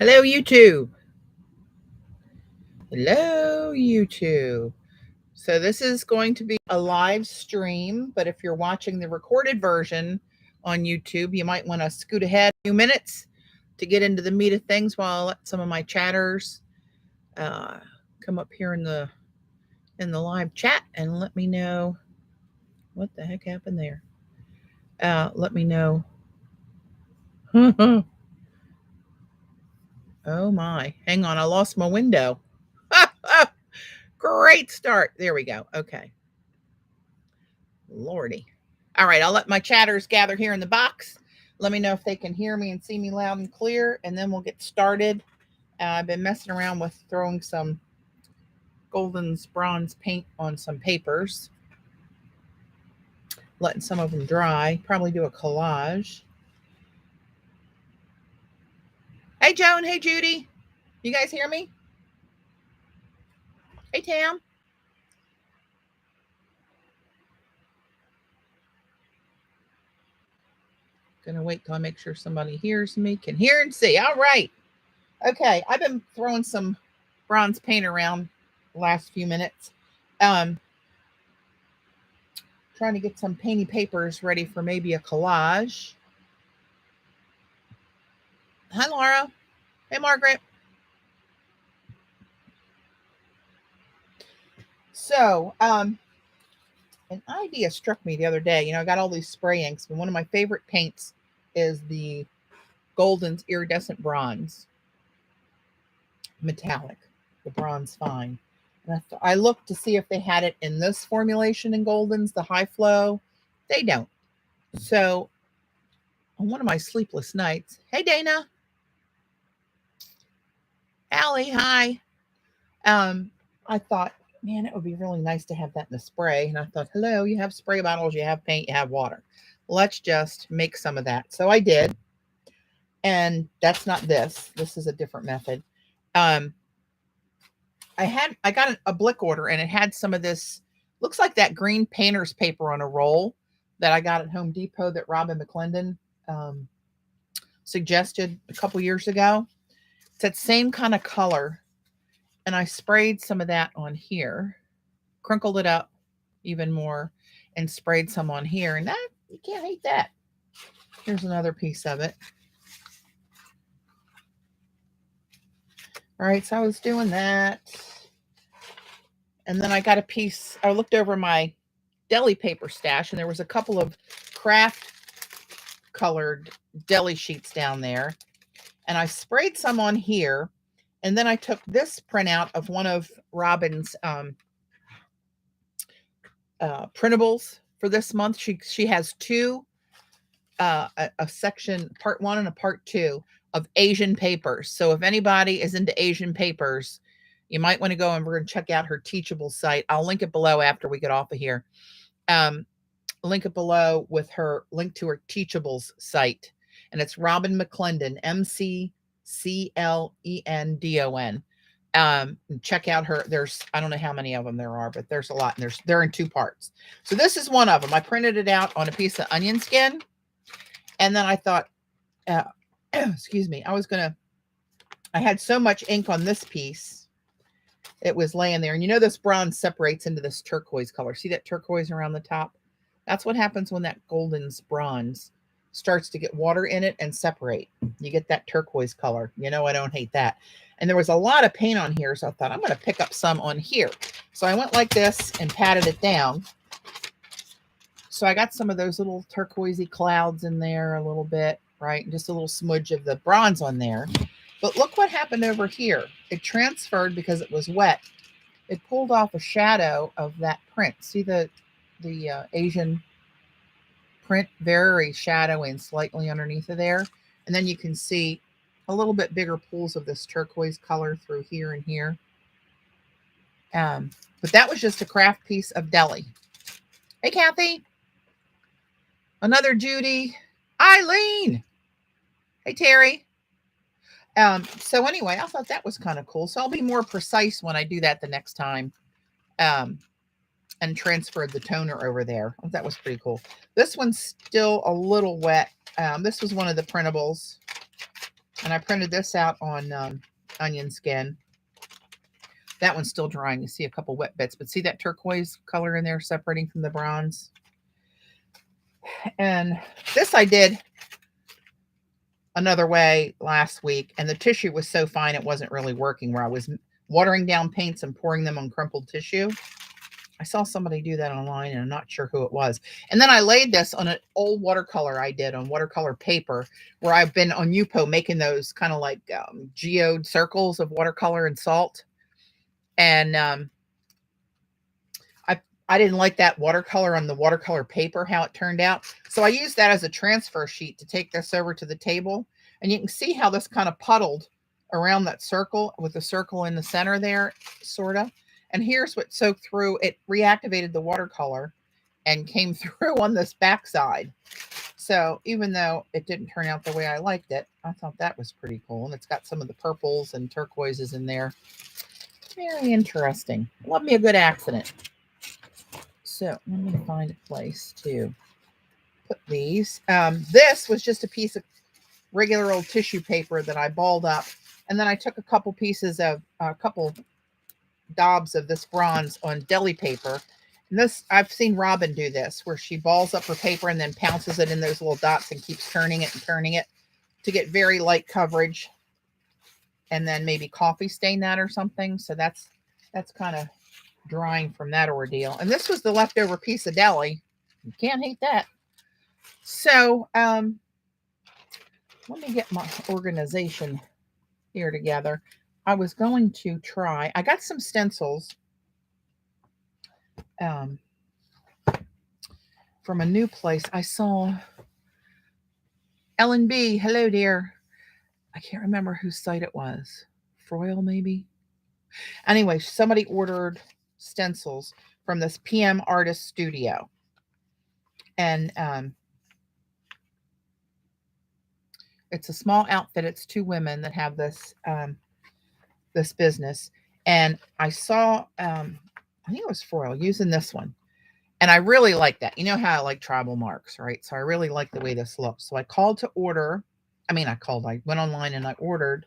Hello, YouTube. Hello, YouTube. So this is going to be a live stream, but if you're watching the recorded version on YouTube, you might want to scoot ahead a few minutes to get into the meat of things while I let some of my chatters come up here in the live chat and let me know what the heck happened there. Let me know. Oh my, hang on, I lost my window. Great start. There we go. Okay. Lordy. All right, I'll let my chatters gather here in the box. Let me know if they can hear me and see me loud and clear, and then we'll get started. I've been messing around with throwing some Golden's bronze paint on some papers, letting some of them dry, probably do a collage. Hey, Joan. Hey, Judy. You guys hear me? Hey, Tam. Gonna wait till I make sure somebody hears me, can hear and see. All right. Okay, I've been throwing some bronze paint around the last few minutes. Trying to get some painty papers ready for maybe a collage. Hi, Laura. Hey, Margaret. So, an idea struck me the other day. You know, I got all these spray inks, but one of my favorite paints is the Golden's Iridescent Bronze. Metallic, the bronze fine. And I looked to see if they had it in this formulation in Golden's, the high flow. They don't. So, on one of my sleepless nights, hey, Dana. Allie, hi. I thought, man, it would be really nice to have that in the spray. And I thought, hello, you have spray bottles, you have paint, you have water. Let's just make some of that. So I did. And that's not this. This is a different method. I got a Blick order and it had some of this, looks like that green painter's paper on a roll that I got at Home Depot that Robyn McClendon suggested a couple years ago. It's that same kind of color. And I sprayed some of that on here, crinkled it up even more, and sprayed some on here. And that, you can't hate that. Here's another piece of it. All right, so I was doing that. And then I got a piece, I looked over my deli paper stash, and there was a couple of craft colored deli sheets down there. And I sprayed some on here. And then I took this printout of one of Robyn's printables for this month. She has two, a section, part 1 and a part 2 of Asian papers. So if anybody is into Asian papers, you might want to go and we're going to check out her Teachable site. I'll link it below after we get off of here. Link it below with her link to her Teachables site. And it's Robyn McClendon, McClendon. Check out her. There's, I don't know how many of them there are, but there's a lot. And they're in 2 parts. So this is one of them. I printed it out on a piece of onion skin. And then I thought, excuse me, I had so much ink on this piece. It was laying there. And you know, this bronze separates into this turquoise color. See that turquoise around the top? That's what happens when that Golden's bronze starts to get water in it and separate. You get that turquoise color. You know, I don't hate that. And there was a lot of paint on here, so I thought I'm going to pick up some on here. So I went like this and patted it down. So I got some of those little turquoisey clouds in there a little bit, right? And just a little smudge of the bronze on there. But look what happened over here. It transferred because it was wet. It pulled off a shadow of that print. See the Asian print, very shadowy and slightly underneath of there. And then you can see a little bit bigger pools of this turquoise color through here and here. But that was just a craft piece of deli. Hey, Kathy. Another Judy. Eileen. Hey, Terry. So anyway, I thought that was kind of cool. So I'll be more precise when I do that the next time. And transferred the toner over there. Oh, that was pretty cool. This one's still a little wet. This was one of the printables. And I printed this out on onion skin. That one's still drying. You see a couple wet bits, but see that turquoise color in there separating from the bronze? And this I did another way last week, and the tissue was so fine it wasn't really working, where I was watering down paints and pouring them on crumpled tissue. I saw somebody do that online, and I'm not sure who it was. And then I laid this on an old watercolor I did on watercolor paper, where I've been on Yupo making those kind of like geode circles of watercolor and salt. And I didn't like that watercolor on the watercolor paper, how it turned out. So I used that as a transfer sheet to take this over to the table. And you can see how this kind of puddled around that circle with the circle in the center there, sort of. And here's what soaked through. It reactivated the watercolor and came through on this backside. So even though it didn't turn out the way I liked it, I thought that was pretty cool. And it's got some of the purples and turquoises in there. Very interesting. Love me a good accident. So let me find a place to put these. This was just a piece of regular old tissue paper that I balled up. And then I took a couple pieces of, a couple daubs of this bronze on deli paper. And this, I've seen Robyn do this, where she balls up her paper and then pounces it in those little dots and keeps turning it and turning it to get very light coverage. And then maybe coffee stain that or something. So that's kind of drying from that ordeal. And this was the leftover piece of deli. You can't hate that. So let me get my organization here together. I was going to try, I got some stencils from a new place. I saw Ellen B. Hello, dear. I can't remember whose site it was. Froyle, maybe? Anyway, somebody ordered stencils from this PM Artist Studio. And it's a small outfit. It's two women that have this this business. And I saw, I think it was Froyle using this one. And I really like that. You know how I like tribal marks, right? So I really like the way this looks. So I called to order. I went online and I ordered.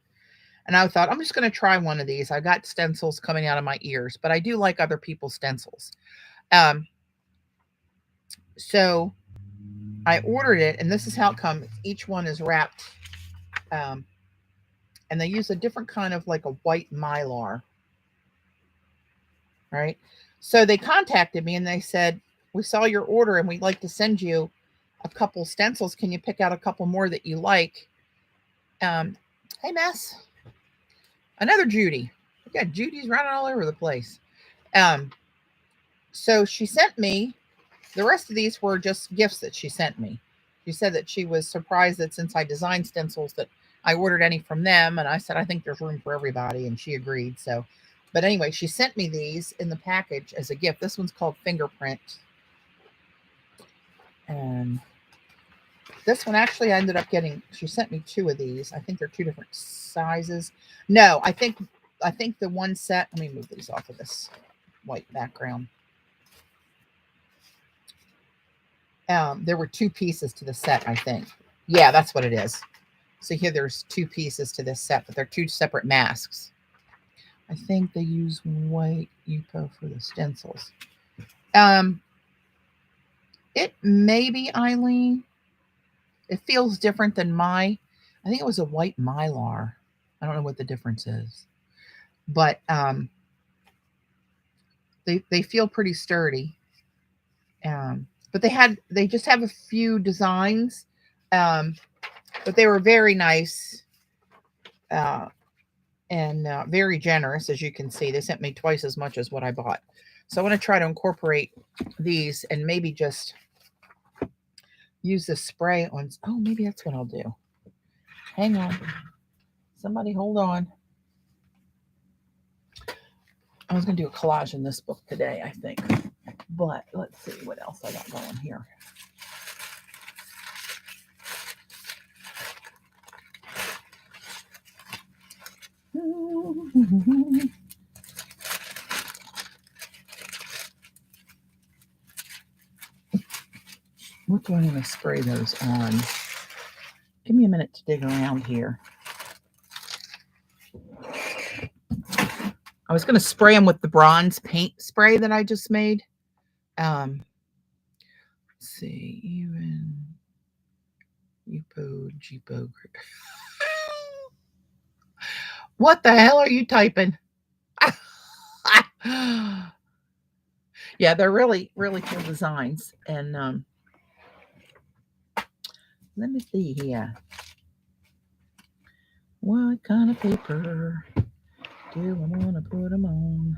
And I thought, I'm just going to try one of these. I got stencils coming out of my ears, but I do like other people's stencils. So I ordered it, and this is how it comes. Each one is wrapped. And they use a different kind of like a white mylar. Right? So they contacted me and they said, we saw your order and we'd like to send you a couple stencils. Can you pick out a couple more that you like? Hey, Mess. Another Judy. We got Judy's running all over the place. So she sent me, the rest of these were just gifts that she sent me. She said that she was surprised that since I designed stencils that I ordered any from them. And I said, I think there's room for everybody. And she agreed. So, but anyway, she sent me these in the package as a gift. This one's called Fingerprint. And this one actually I ended up getting, she sent me two of these. I think they're two different sizes. No, I think the one set, let me move these off of this white background. There were two pieces to the set, I think. Yeah, that's what it is. So here there's two pieces to this set, but they're two separate masks. I think they use white Yupo for the stencils. It may be Eileen. It feels different than I think it was a white mylar. I don't know what the difference is, but they feel pretty sturdy. But they just have a few designs, but they were very nice and very generous, as you can see. They sent me twice as much as what I bought. So I want to try to incorporate these and maybe just use the spray on. Oh, maybe that's what I'll do. Hang on. Somebody hold on. I was going to do a collage in this book today, I think. But let's see what else I got going here. What do I want to spray those on? Give me a minute to dig around here. I was going to spray them with the bronze paint spray that I just made. Let's see, even Upo Jeepo. What the hell are you typing? Yeah, they're really, really cool designs. And let me see here. What kind of paper do I want to put them on?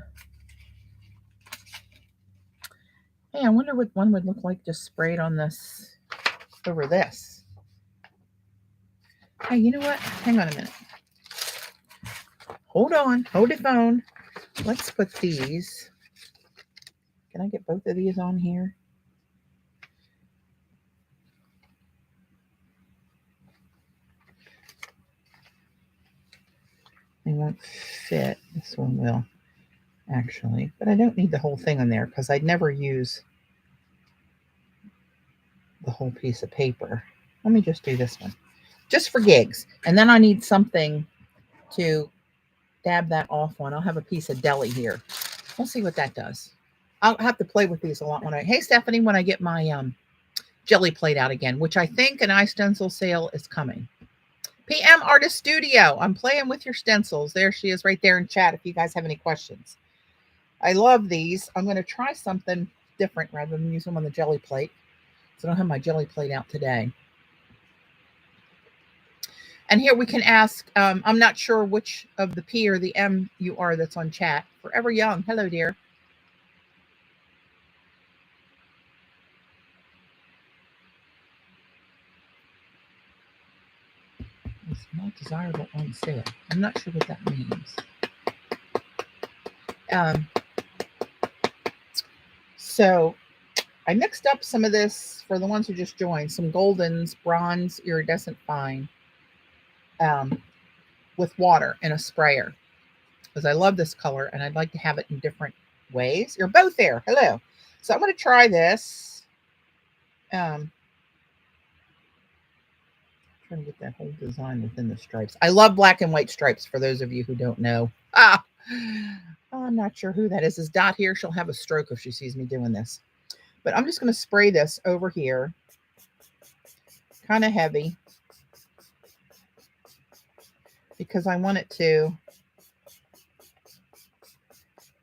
Hey, I wonder what one would look like just sprayed on this, over this. Hey, you know what? Hang on a minute. Hold on. Hold the phone. Let's put these. Can I get both of these on here? They won't fit. This one will, actually. But I don't need the whole thing on there because I'd never use the whole piece of paper. Let me just do this one. Just for gigs. And then I need something to dab that off on. I'll have a piece of deli here. We'll see what that does. I'll have to play with these a lot when I... Hey, Stephanie, when I get my jelly plate out again, which I think an iStencil sale is coming. PM Artist Studio. I'm playing with your stencils. There she is right there in chat if you guys have any questions. I love these. I'm going to try something different rather than use them on the jelly plate. So I don't have my jelly plate out today. And here we can ask, I'm not sure which of the P or the M you are that's on chat. Forever Young. Hello, dear. It's not desirable on sale. I'm not sure what that means. So I mixed up some of this for the ones who just joined, some goldens, bronze, iridescent fine, with water in a sprayer, because I love this color and I'd like to have it in different ways. You're both there. Hello. So I'm going to try this. Trying to get that whole design within the stripes. I love black and white stripes, for those of you who don't know. I'm not sure who that is. Is Dot here? She'll have a stroke if she sees me doing this. But I'm just going to spray this over here. Kind of heavy. Because I want it to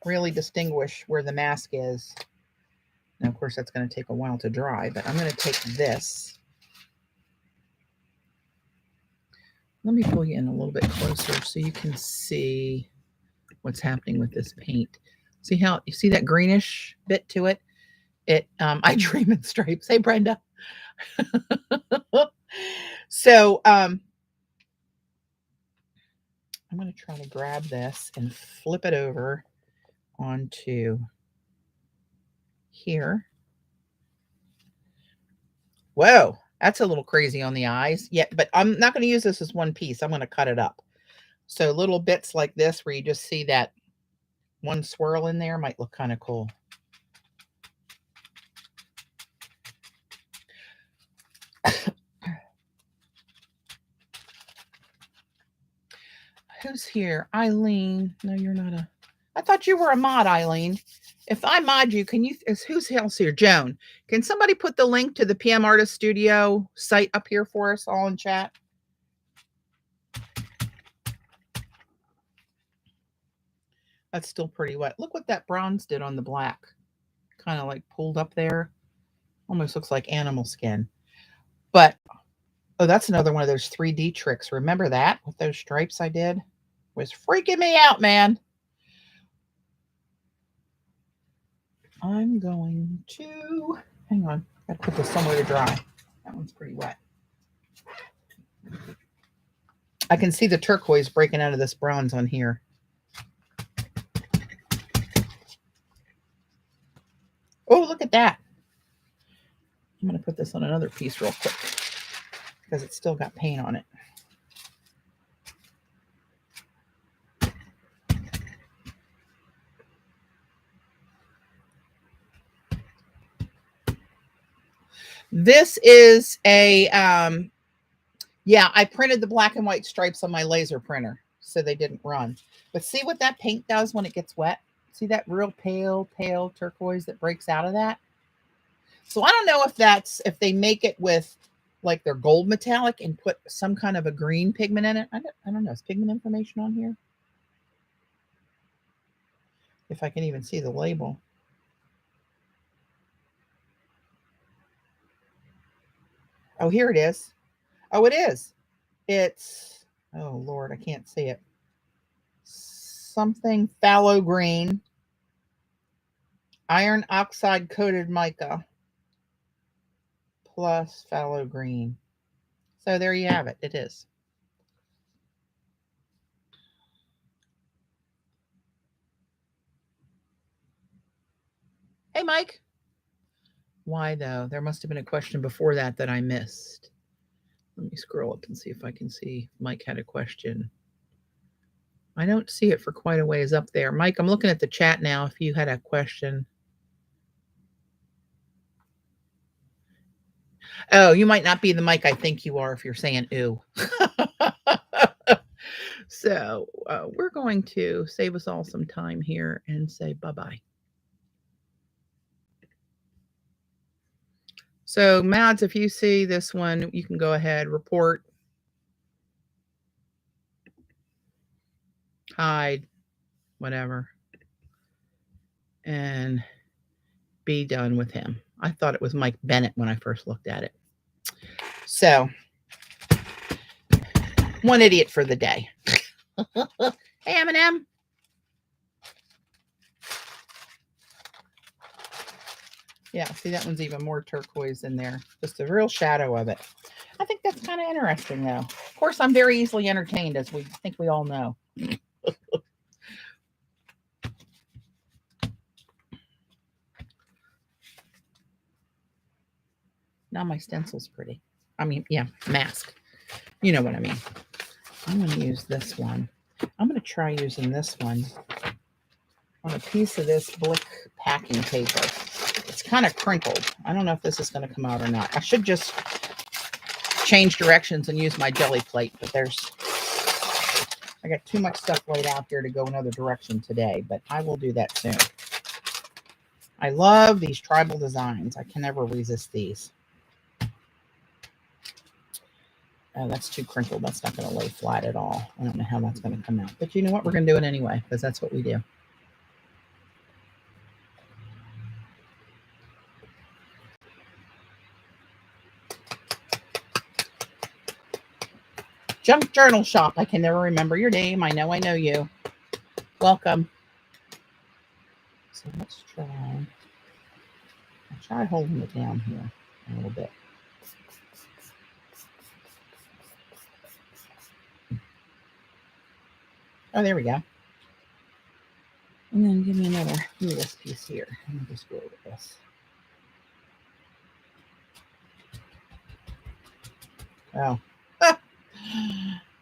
really distinguish where the mask is. Now, of course, that's going to take a while to dry. But I'm going to take this. Let me pull you in a little bit closer so you can see what's happening with this paint. See how you see that greenish bit to it? I dream in stripes. Hey, Brenda. So I'm going to try to grab this and flip it over onto here. Whoa, that's a little crazy on the eyes. Yeah, but I'm not going to use this as one piece. I'm going to cut it up. So little bits like this where you just see that one swirl in there might look kind of cool. Who's here? Eileen. No, you're not a... I thought you were a mod, Eileen. If I mod you, can you... Who's else here? Joan. Can somebody put the link to the PM Artist Studio site up here for us all in chat? That's still pretty wet. Look what that bronze did on the black. Kind of like pulled up there. Almost looks like animal skin. But, oh, that's another one of those 3D tricks. Remember that with those stripes I did? It was freaking me out, man. I'm going to, hang on. I put this somewhere to dry. That one's pretty wet. I can see the turquoise breaking out of this bronze on here. Oh, look at that. I'm going to put this on another piece real quick because it's still got paint on it. This is a, yeah, I printed the black and white stripes on my laser printer. so they didn't run. But see what that paint does when it gets wet? See that real pale turquoise that breaks out of that? So I don't know if they make it with like their gold metallic and put some kind of a green pigment in it. I don't know. Is pigment information on here? If I can even see the label. Oh, here it is. Oh, it is. It's, oh Lord, I can't see it. Something phthalo green, iron oxide coated mica plus phthalo green. So there you have it. It is. Hey, Mike. Why though? There must have been a question before that I missed. Let me scroll up and see if I can see. Mike had a question. I don't see it for quite a ways up there. Mike, I'm looking at the chat now if you had a question. Oh, you might not be the Mike I think you are if you're saying ooh. So we're going to save us all some time here and say bye-bye. So Mads, if you see this one, you can go ahead, report, hide, whatever, and be done with him. I thought it was Mike Bennett when I first looked at it. So, one idiot for the day. Hey, Eminem. Yeah, see, that one's even more turquoise in there. Just a real shadow of it. I think that's kind of interesting, though. Of course, I'm very easily entertained, as we think we all know. Now my stencil's pretty. I mean, yeah, mask. You know what I mean. I'm going to use this one. I'm going to try using this one on a piece of this Blick packing paper. It's kind of crinkled. I don't know if this is going to come out or not. I should just change directions and use my jelly plate, but I got too much stuff laid out here to go another direction today, but I will do that soon. I love these tribal designs. I can never resist these. Oh, that's too crinkled. That's not going to lay flat at all. I don't know how that's going to come out. But you know what? We're going to do it anyway, because that's what we do. Junk Journal Shop. I can never remember your name. I know you. Welcome. So let's try. I'll try holding it down here a little bit. Oh, there we go. And then give me this piece here. Let me just go over this. Oh.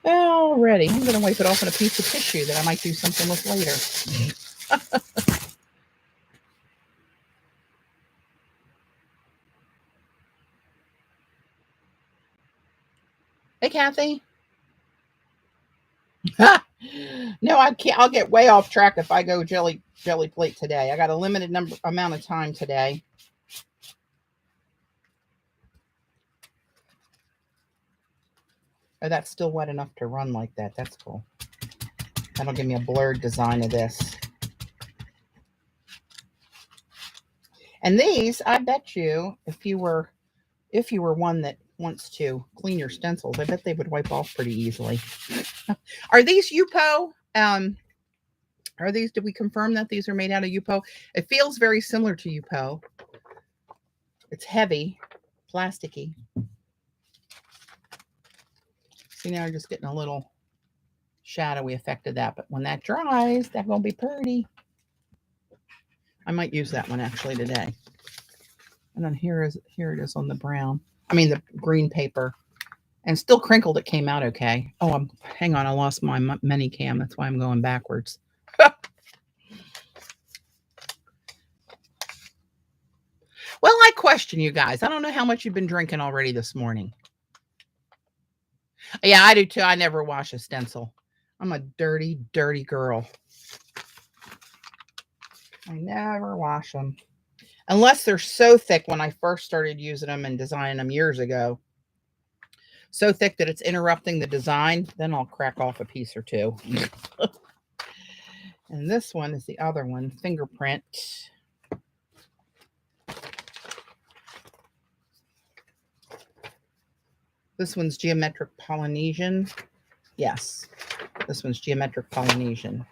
Already. I'm going to wipe it off on a piece of tissue that I might do something with later. Hey, Kathy. No, I can't. I'll get way off track if I go jelly plate today. I got a limited amount of time today. Oh, that's still wet enough to run like that. That's cool. That'll give me a blurred design of this. And these, I bet you, if you were one that wants to clean your stencils, I bet they would wipe off pretty easily. Are these Yupo? Are these, did we confirm that these are made out of Yupo? It feels very similar to Yupo. It's heavy, plasticky. See, now you're just getting a little shadowy effect of that. But when that dries, that's going to be pretty. I might use that one actually today. And then here it is on the brown. I mean, the green paper. And still crinkled, it came out okay. Oh, hang on, I lost my mini cam. That's why I'm going backwards. Well, I question you guys. I don't know how much you've been drinking already this morning. Yeah, I do too. I never wash a stencil. I'm a dirty, dirty girl. I never wash them. Unless they're so thick when I first started using them and designing them years ago. So thick that it's interrupting the design, then I'll crack off a piece or two. And this one is the other one, fingerprint. This one's geometric Polynesian. Yes, this one's geometric Polynesian.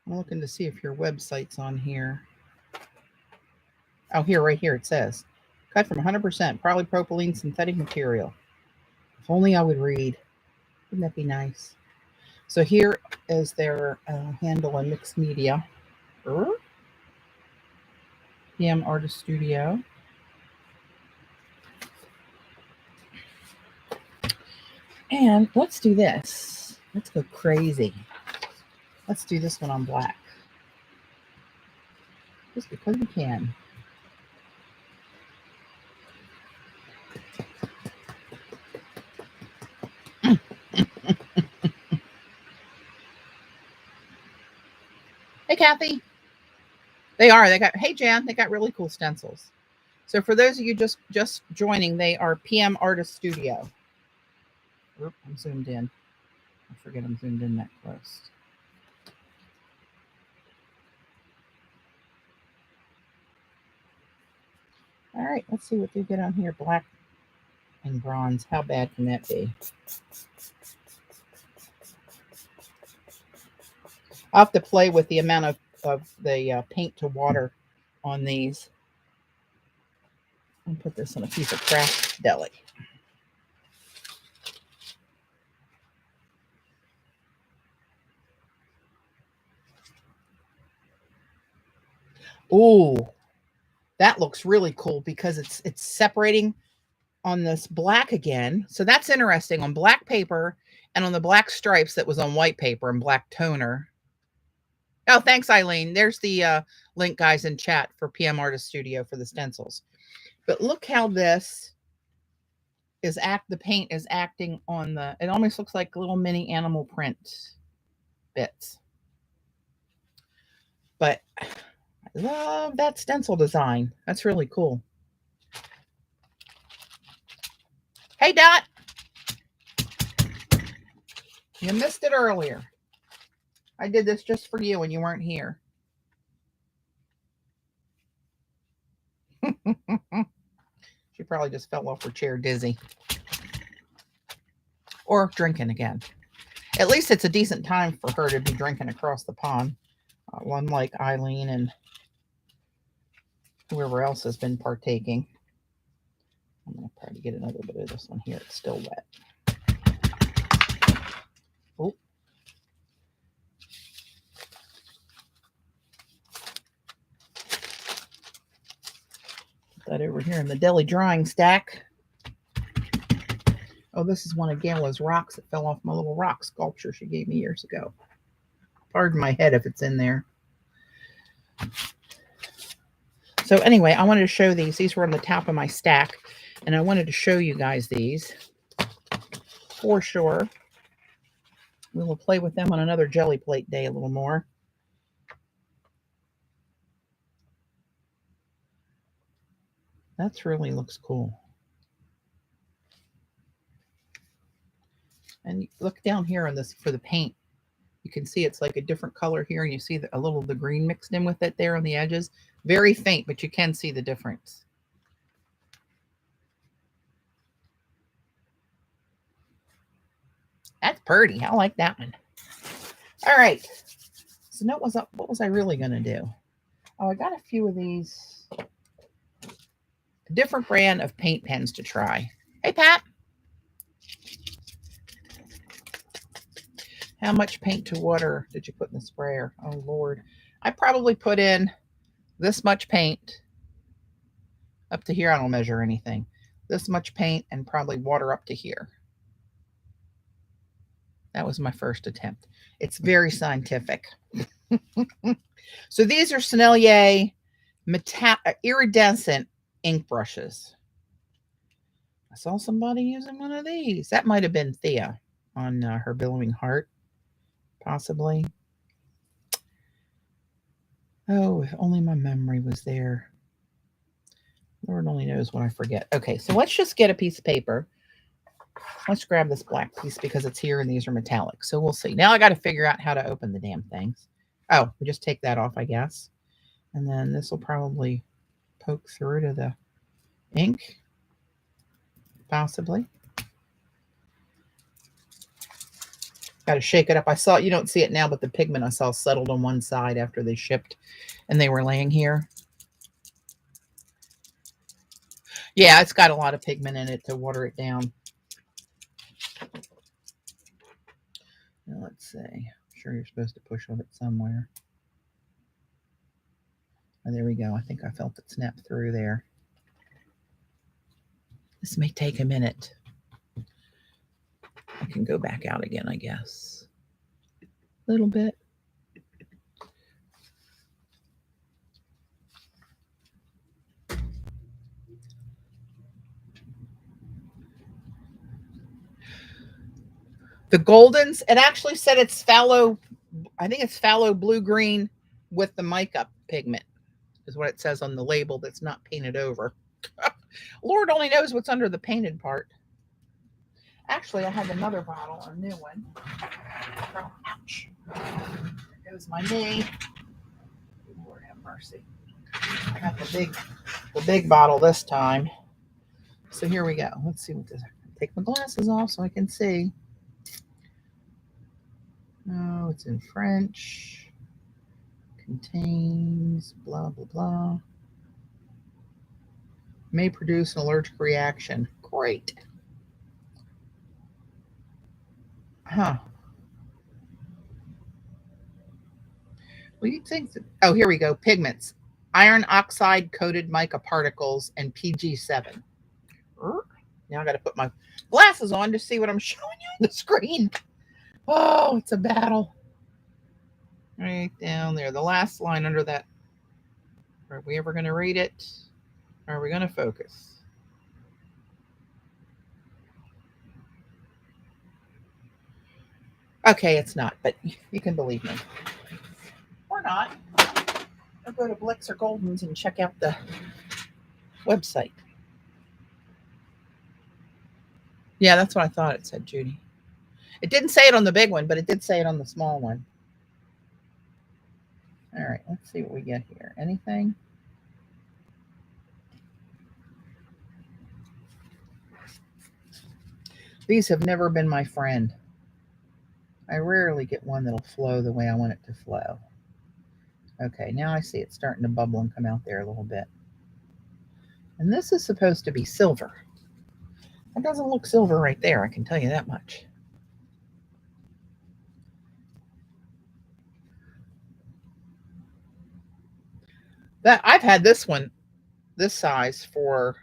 I'm looking to see if your website's on here. Oh, here, right here, it says. Cut from 100% polypropylene synthetic material. If only I would read. Wouldn't that be nice? So here is their handle on mixed media. PM Artist Studio. And let's do this. Let's go crazy. Let's do this one on black. Just because we can. Hey, Kathy. They got, hey, Jan, they got really cool stencils. So for those of you just joining, they are PM Artist Studio. Oop, I'm zoomed in. I forget I'm zoomed in that close. All right, let's see what they get on here. Black and bronze. How bad can that be? I'll have to play with the amount of the paint to water on these. I'll put this on a piece of craft deli. Ooh, that looks really cool because it's separating on this black again. So that's interesting on black paper and on the black stripes that was on white paper and black toner. Oh, thanks, Eileen. There's the link, guys, in chat for PM Artist Studio for the stencils. But look how this is the paint is acting on the, it almost looks like little mini animal print bits. But I love that stencil design. That's really cool. Hey, Dot. You missed it earlier. I did this just for you when you weren't here. She probably just fell off her chair dizzy. Or drinking again. At least it's a decent time for her to be drinking across the pond. Unlike Eileen and whoever else has been partaking. I'm going to try to get another bit of this one here. It's still wet. Oh. Put that over here in the deli drying stack. Oh, this is one of Gayla's rocks that fell off my little rock sculpture she gave me years ago. Pardon my head if it's in there. So anyway, I wanted to show these. These were on the top of my stack. And I wanted to show you guys these for sure. We will play with them on another jelly plate day a little more. That's really looks cool. And look down here on this for the paint. You can see it's like a different color here, and you see a little of the green mixed in with it there on the edges. Very faint, but you can see the difference. That's pretty. I like that one. All right. So what was I really going to do? Oh, I got a few of these. A different brand of paint pens to try. Hey, Pat. How much paint to water did you put in the sprayer? Oh, Lord. I probably put in this much paint up to here. I don't measure anything. This much paint and probably water up to here. That was my first attempt. It's very scientific. So these are Sennelier iridescent ink brushes. I saw somebody using one of these. That might have been Thea on her Billowing Heart, possibly. Oh, if only my memory was there. Lord only knows when I forget. Okay, so let's just get a piece of paper. Let's grab this black piece because it's here and these are metallic. So we'll see. Now I got to figure out how to open the damn things. Oh, we just take that off, I guess. And then this will probably poke through to the ink, possibly. Got to shake it up. I saw, you don't see it now, but the pigment I saw settled on one side after they shipped and they were laying here. Yeah, it's got a lot of pigment in it to water it down. Now let's see. I'm sure you're supposed to push on it somewhere. Oh, there we go. I think I felt it snap through there. This may take a minute. I can go back out again, I guess. A little bit. The Goldens, it actually said it's fallow, I think it's fallow blue-green with the mica pigment, is what it says on the label that's not painted over. Lord only knows what's under the painted part. Actually, I have another bottle, a new one. Oh, ouch. There goes my knee. Lord have mercy. I got the big bottle this time. So here we go. Let's see what this is. Take my glasses off so I can see. Oh, it's in French. Contains blah, blah, blah. May produce an allergic reaction. Great. Huh. Well, you'd think that, oh, here we go. Pigments. Iron oxide coated mica particles and PG7. Now I got to put my glasses on to see what I'm showing you on the screen. Oh, it's a battle. Right down there. The last line under that. Are we ever going to read it? Are we going to focus? Okay, it's not, but you can believe me. Or not. I'll go to Blix or Goldens and check out the website. Yeah, that's what I thought it said, Judy. It didn't say it on the big one, but it did say it on the small one. All right, let's see what we get here. Anything? These have never been my friend. I rarely get one that'll flow the way I want it to flow. Okay, now I see it starting to bubble and come out there a little bit. And this is supposed to be silver. It doesn't look silver right there, I can tell you that much. That I've had this one, this size for,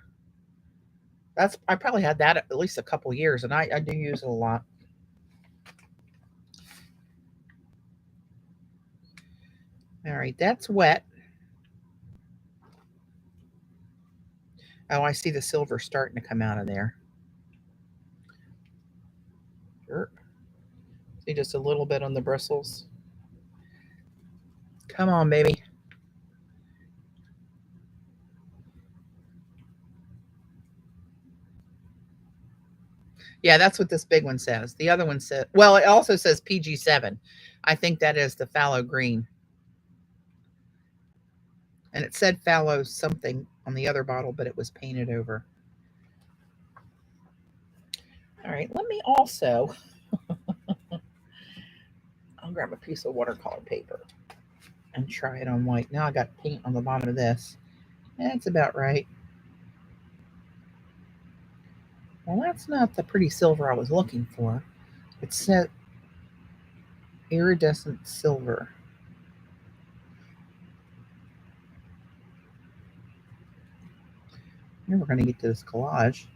I probably had that at least a couple years, and I do use it a lot. All right, that's wet. Oh, I see the silver starting to come out of there. Sure. See just a little bit on the bristles. Come on, baby. Yeah, that's what this big one says. The other one says, well, it also says PG7. I think that is the fallow green. And it said fallow something on the other bottle, but it was painted over. All right, let me also, I'll grab a piece of watercolor paper and try it on white. Now I got paint on the bottom of this. That's about right. Well, that's not the pretty silver I was looking for. It said iridescent silver. Here we're going to get to this collage.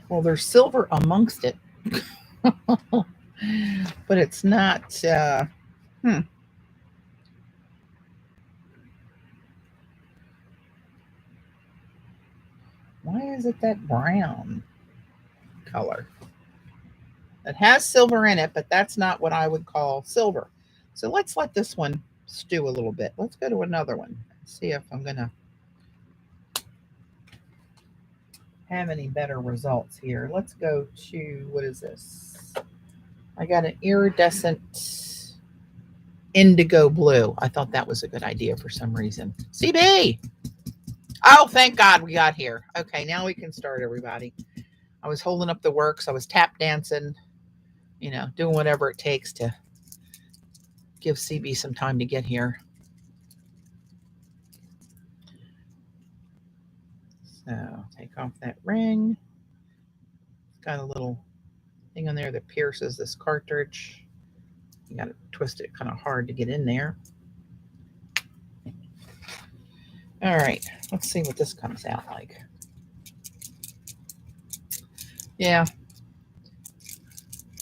Well, there's silver amongst it. But it's not, why is it that brown color? It has silver in it, but that's not what I would call silver. So let's let this one stew a little bit. Let's go to another one and see if I'm going to have any better results here. Let's go to, what is this? I got an iridescent indigo blue. I thought that was a good idea for some reason. CB! Oh, thank God we got here. Okay, now we can start, everybody. I was holding up the works. I was tap dancing, you know, doing whatever it takes to give CB some time to get here. So take off that ring. It's got a little thing on there that pierces this cartridge. You got to twist it kind of hard to get in there. All right, let's see what this comes out like. Yeah,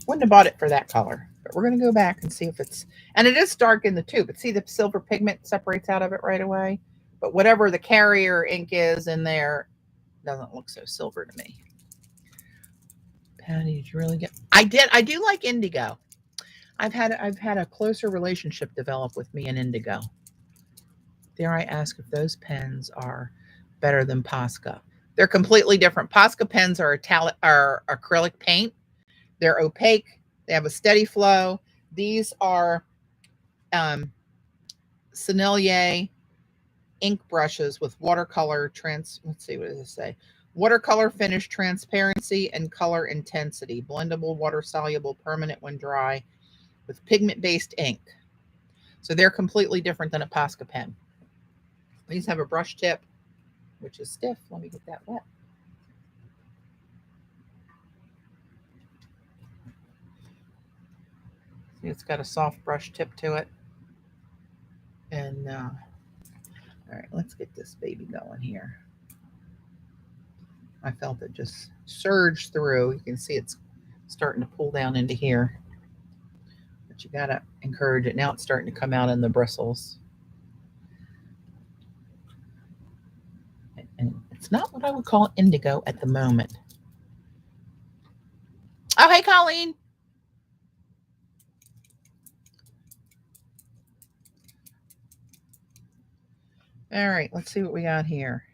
wouldn't have bought it for that color, but we're going to go back and see if it's, and it is dark in the tube, but see the silver pigment separates out of it right away. But whatever the carrier ink is in there doesn't look so silver to me. Patti, did you really get? I did. I do like indigo. I've had a closer relationship develop with me and indigo. Dare I ask if those pens are better than Posca? They're completely different. Posca pens are acrylic paint. They're opaque. They have a steady flow. These are Sennelier ink brushes with watercolor let's see, what does it say? Watercolor finish, transparency, and color intensity. Blendable, water-soluble, permanent when dry, with pigment-based ink. So they're completely different than a Posca pen. These have a brush tip, which is stiff. Let me get that wet. See, it's got a soft brush tip to it. And, all right, let's get this baby going here. I felt it just surge through. You can see it's starting to pull down into here. But you got to encourage it. Now it's starting to come out in the bristles. And it's not what I would call indigo at the moment. Oh, hey, Colleen. All right, let's see what we got here.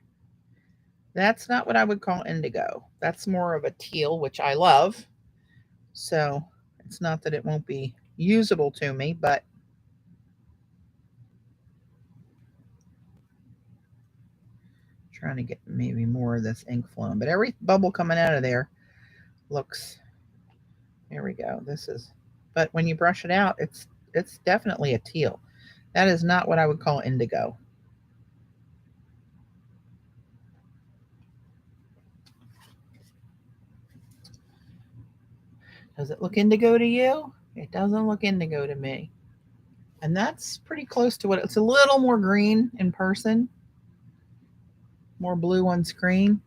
That's not what I would call indigo. That's more of a teal, which I love. So it's not that it won't be usable to me, but trying to get maybe more of this ink flowing. But every bubble coming out of there looks, there we go. This is, but when you brush it out, it's definitely a teal. That is not what I would call indigo. Does it look indigo to you? It doesn't look indigo to me. And that's pretty close to what it's a little more green in person, more blue on screen.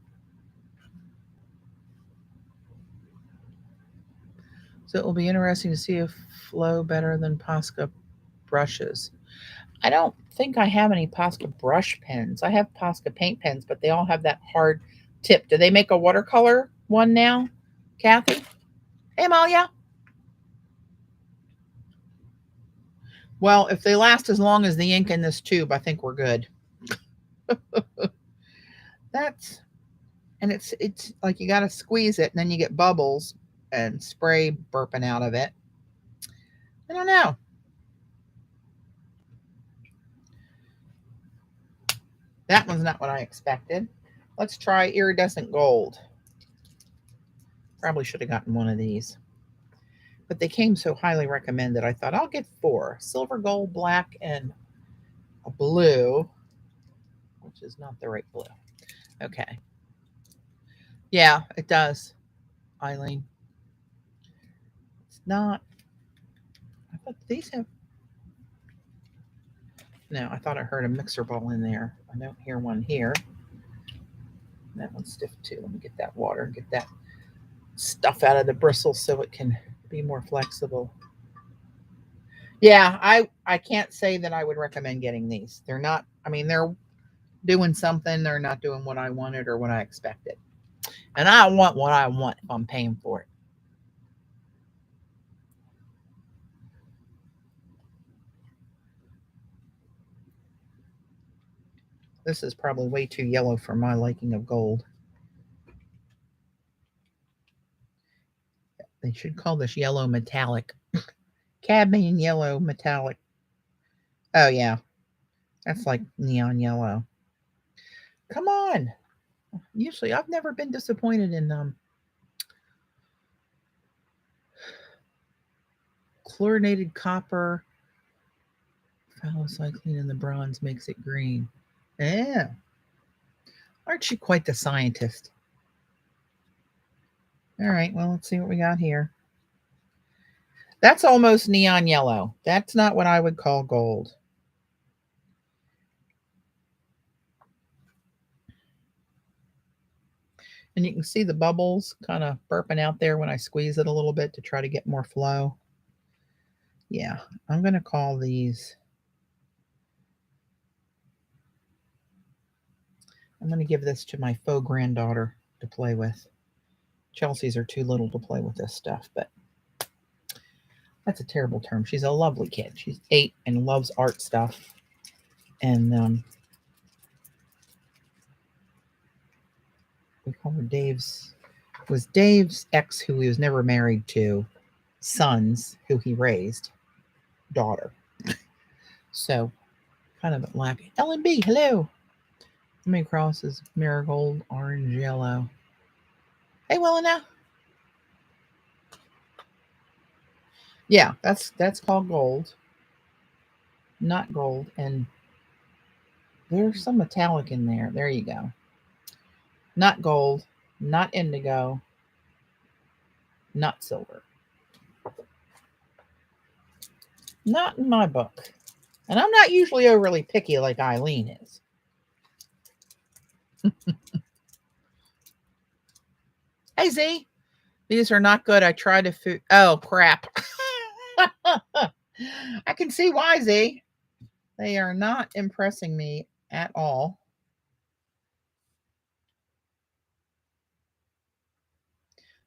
So it will be interesting to see if flow better than Posca brushes. I don't think I have any Posca brush pens. I have Posca paint pens, but they all have that hard tip. Do they make a watercolor one now, Kathy? Hey, Amalia. Well, if they last as long as the ink in this tube, I think we're good. That's, and it's like you got to squeeze it and then you get bubbles and spray burping out of it. I don't know. That one's not what I expected. Let's try iridescent gold. Probably should have gotten one of these. But they came so highly recommended, I thought I'll get 4. Silver, gold, black, and a blue, which is not the right blue. Okay. Yeah, it does, Eileen. It's not. I thought these have. No, I thought I heard a mixer bowl in there. I don't hear one here. That one's stiff too. Let me get that water, get that stuff out of the bristles so it can be more flexible. Yeah, I can't say that I would recommend getting these. They're not, I mean, they're doing something. They're not doing what I wanted or what I expected. And I want what I want if I'm paying for it. This is probably way too yellow for my liking of gold. They should call this yellow metallic. Cadmium yellow metallic. Oh, yeah. That's like neon yellow. Come on. Usually, I've never been disappointed in chlorinated copper. Phthalocylene in the bronze makes it green. Yeah. Aren't you quite the scientist? All right, well, let's see what we got here. That's almost neon yellow. That's not what I would call gold. And you can see the bubbles kind of burping out there when I squeeze it a little bit to try to get more flow. Yeah, I'm going to call these. I'm going to give this to my faux granddaughter to play with. Chelsea's are too little to play with this stuff, but that's a terrible term. She's a lovely kid. She's 8 and loves art stuff. And we call her Dave's. It was Dave's ex, who he was never married to, sons, who he raised, daughter. So, kind of lacking. L&B, hello. How many crosses? Marigold, orange, yellow. Hey, Willina. Yeah, that's called gold. Not gold. And there's some metallic in there. There you go. Not gold, not indigo, not silver. Not in my book. And I'm not usually overly picky like Eileen is. Hey, Z. These are not good. I tried to food. Oh, crap. I can see why, Z. They are not impressing me at all.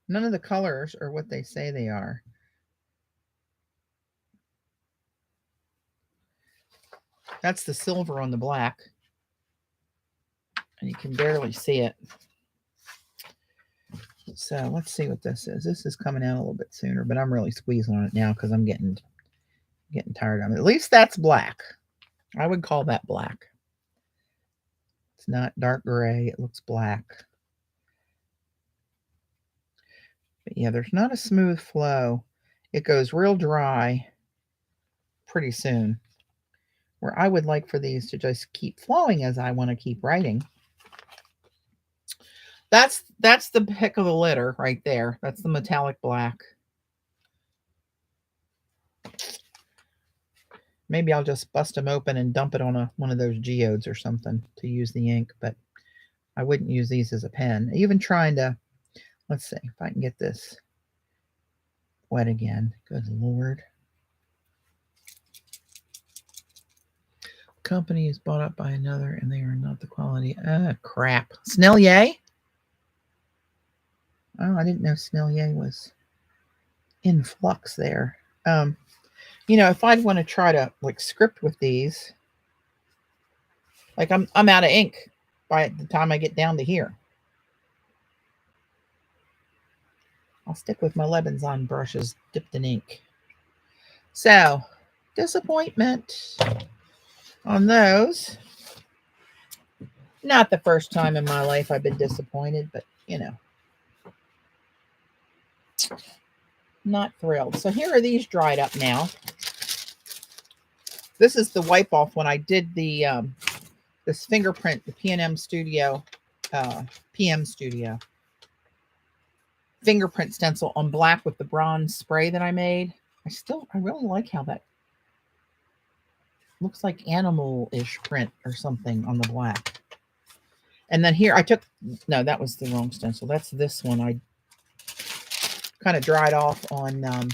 None of the colors are what they say they are. That's the silver on the black. And you can barely see it. So let's see what this is. This is coming out a little bit sooner, but I'm really squeezing on it now because I'm getting tired of it. At least that's black. I would call that black. It's not dark gray. It looks black. But yeah, there's not a smooth flow. It goes real dry pretty soon. Where I would like for these to just keep flowing as I want to keep writing. That's the pick of the litter right there. That's the metallic black. Maybe I'll just bust them open and dump it on one of those geodes or something to use the ink, but I wouldn't use these as a pen. Even trying to, let's see if I can get this wet again. Good Lord. Company is bought up by another and they are not the quality. Crap. Snellier? Oh, I didn't know Snellier was in flux there. You know, if I'd want to try to like script with these, like I'm out of ink by the time I get down to here. I'll stick with my Lebenson brushes dipped in ink. So, disappointment on those. Not the first time in my life I've been disappointed, but you know. Not thrilled. So here are these dried up now. This is the wipe off when I did the this fingerprint, the PM Studio fingerprint stencil on black with the bronze spray that I made. I really like how that looks like animal-ish print or something on the black. And then here I took, no, that was the wrong stencil. That's this one. kind of dried off on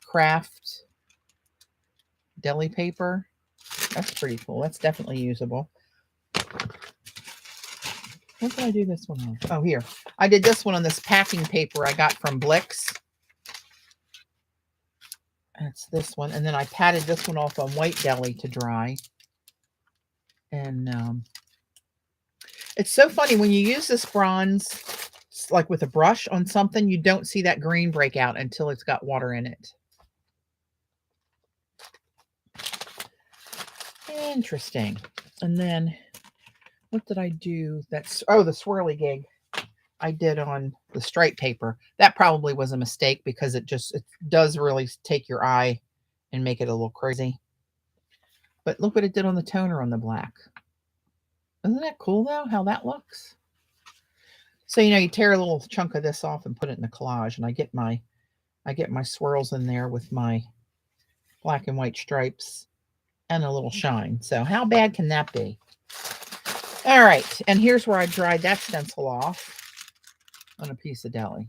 craft deli paper. That's pretty cool. That's definitely usable. What did I do this one on? Oh, here. I did this one on this packing paper I got from Blix. That's this one. And then I patted this one off on white deli to dry. And it's so funny when you use this bronze, like with a brush on something, you don't see that green break out until it's got water in it. Interesting. And then what did I do? That's, oh, the swirly gig I did on the stripe paper. That probably was a mistake because it does really take your eye and make it a little crazy. But look what it did on the toner on the black. Isn't that cool though, how that looks? So, you tear a little chunk of this off and put it in the collage, and I get my swirls in there with my black and white stripes and a little shine. So how bad can that be? All right, and here's where I dried that stencil off on a piece of deli.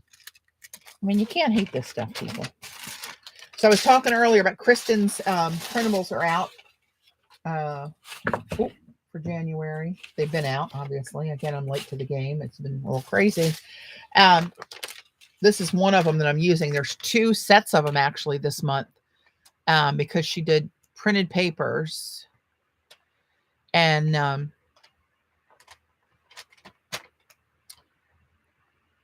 I mean, you can't hate this stuff, people. So I was talking earlier about Kristen's printables are out for January. They've been out, obviously. Again, I'm late to the game. It's been a little crazy. This is one of them that I'm using. There's 2 sets of them actually this month because she did printed papers. And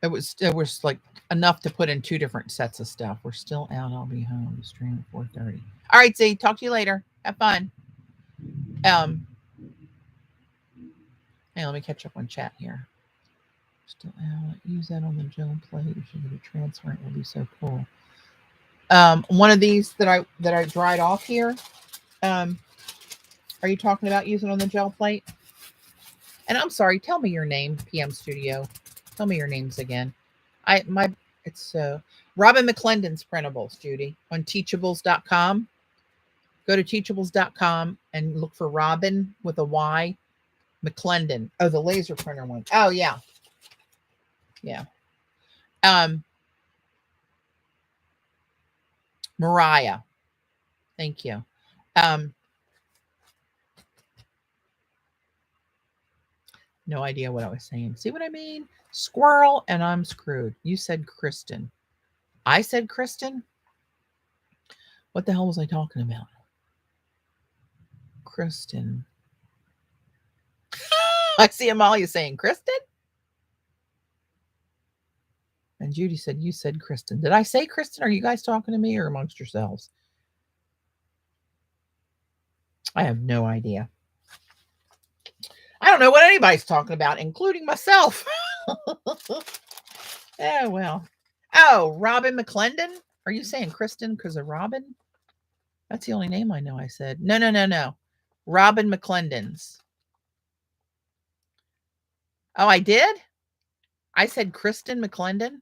it was like enough to put in 2 different sets of stuff. We're still out. I'll be home. Stream at 4:30. All right, Z. Talk to you later. Have fun. Hey, let me catch up on chat here. Still out. Use that on the gel plate. You should get a transfer. It will be so cool. One of these that I dried off here. Are you talking about using on the gel plate? And I'm sorry. Tell me your name, PM Studio. Tell me your names again. It's Robyn McClendon's printables, Judy, on teachables.com. Go to teachables.com and look for Robyn with a Y, McClendon. Oh, the laser printer one. Oh, yeah. Yeah. Mariah. Thank you. No idea what I was saying. See what I mean? Squirrel and I'm screwed. You said Kristen. I said Kristen? What the hell was I talking about? Kristen. I see Amalia saying Kristen. And Judy said, you said Kristen. Did I say Kristen? Are you guys talking to me or amongst yourselves? I have no idea. I don't know what anybody's talking about, including myself. Oh, well. Oh, Robyn McClendon? Are you saying Kristen because of Robyn? That's the only name I know I said. No. Robyn McClendon's. Oh, I did? I said Kristen McClendon?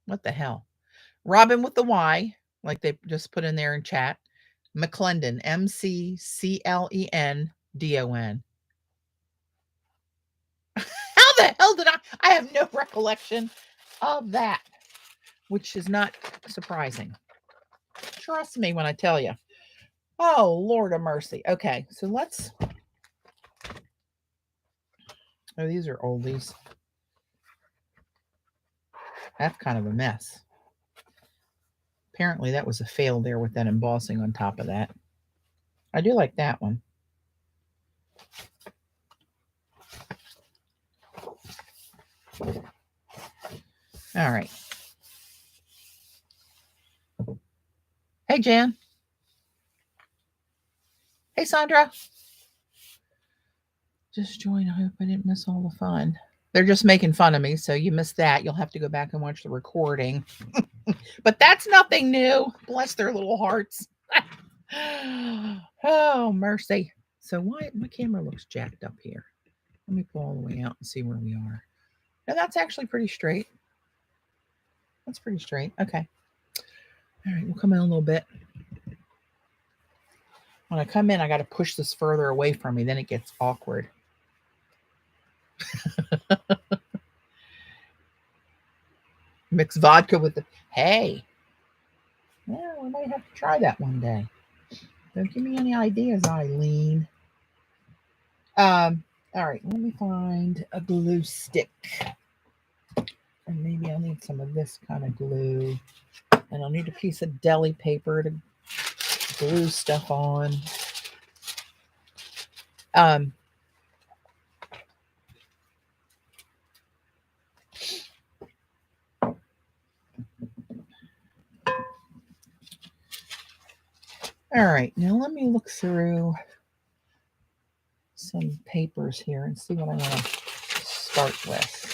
What the hell? Robyn with the Y, like they just put in there in chat. McClendon, McClendon. How the hell did I have no recollection of that, which is not surprising. Trust me when I tell you. Oh, Lord of mercy. Okay, so let's. Oh, these are oldies. That's kind of a mess. Apparently that was a fail there with that embossing on top of that. I do like that one. All right. Hey, Jan. Hey, Sandra. Just join. I hope I didn't miss all the fun. They're just making fun of me, so you missed that. You'll have to go back and watch the recording. But that's nothing new. Bless their little hearts. Oh, mercy. So why my camera looks jacked up here? Let me pull all the way out and see where we are. Now that's actually pretty straight. That's pretty straight. Okay. All right, we'll come in a little bit. When I come in, I got to push this further away from me. Then it gets awkward. Mix vodka with the, hey, yeah, we might have to try that one day. Don't give me any ideas, Eileen. All right, let me find a glue stick. And maybe I'll need some of this kind of glue. And I'll need a piece of deli paper to glue stuff on. All right, now let me look through some papers here and see what I want to start with.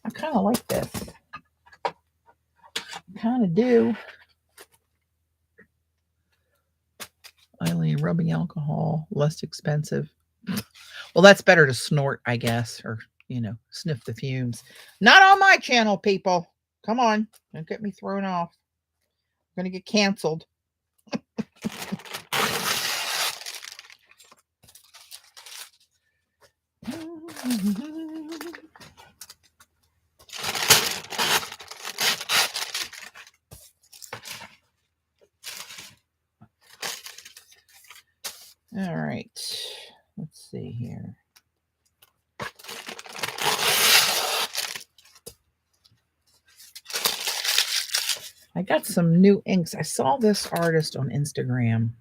I kind of like this. Kind of do. Eileen, rubbing alcohol, less expensive. Well, that's better to snort, I guess, or, you know, sniff the fumes. Not on my channel, people. Come on. Don't get me thrown off. I'm going to get canceled. All right. Let's see here. I got some new inks. I saw this artist on Instagram.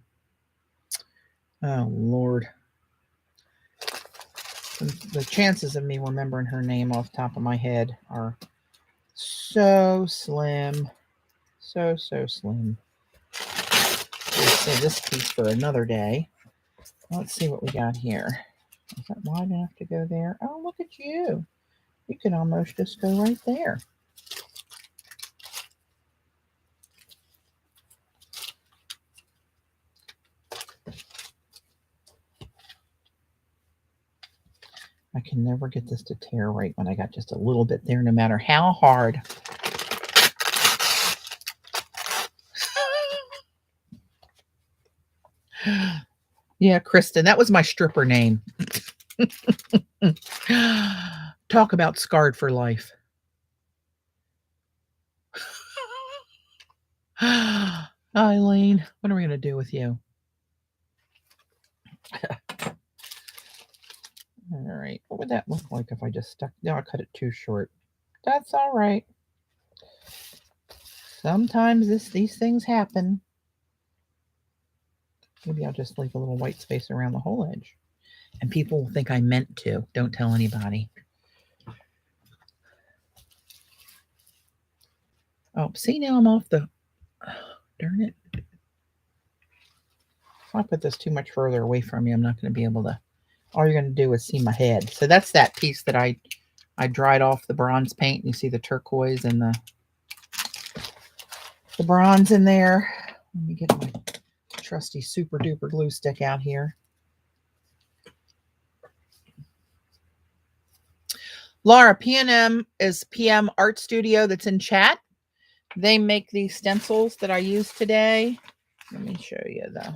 Oh, Lord. The chances of me remembering her name off the top of my head are so slim. So slim. We'll save this piece for another day. Let's see what we got here. Is that wide enough to go there? Oh, look at you. You can almost just go right there. I can never get this to tear right when I got just a little bit there, no matter how hard. Yeah, Kristen, that was my stripper name. Talk about scarred for life. Eileen, what are we going to do with you? All right. What would that look like if I just stuck? No, I cut it too short. That's all right. Sometimes these things happen. Maybe I'll just leave a little white space around the whole edge. And people will think I meant to. Don't tell anybody. Oh, see, now I'm off the... Oh, darn it. If I put this too much further away from you, I'm not going to be able to... All you're going to do is see my head. So that's that piece that I dried off the bronze paint. You see the turquoise and the bronze in there. Let me get my trusty super duper glue stick out here. Laura, P&M is PM Art Studio that's in chat. They make these stencils that I use today. Let me show you though.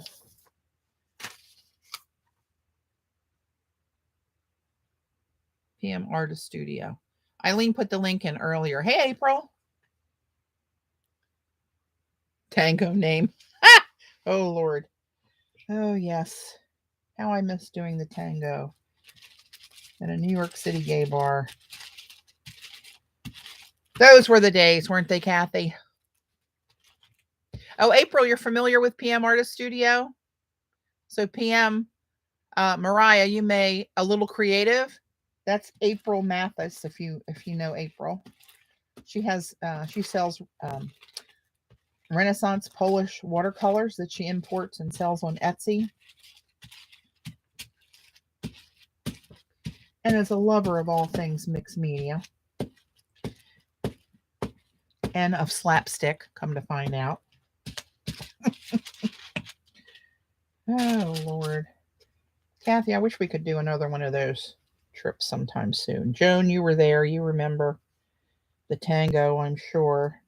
PM Artist Studio. Eileen put the link in earlier. Hey, April. Tango name. Oh, Lord. Oh, yes. How I miss doing the tango at a New York City gay bar. Those were the days, weren't they, Kathy? Oh, April, you're familiar with PM Artist Studio? So PM, Mariah, you may A Little Creative. That's April Mathis, if you know April. She has she sells Renaissance Polish watercolors that she imports and sells on Etsy. And is a lover of all things mixed media. And of slapstick, come to find out. Oh, Lord. Kathy, I wish we could do another one of those trips sometime soon. Joan, you were there. You remember the tango, I'm sure.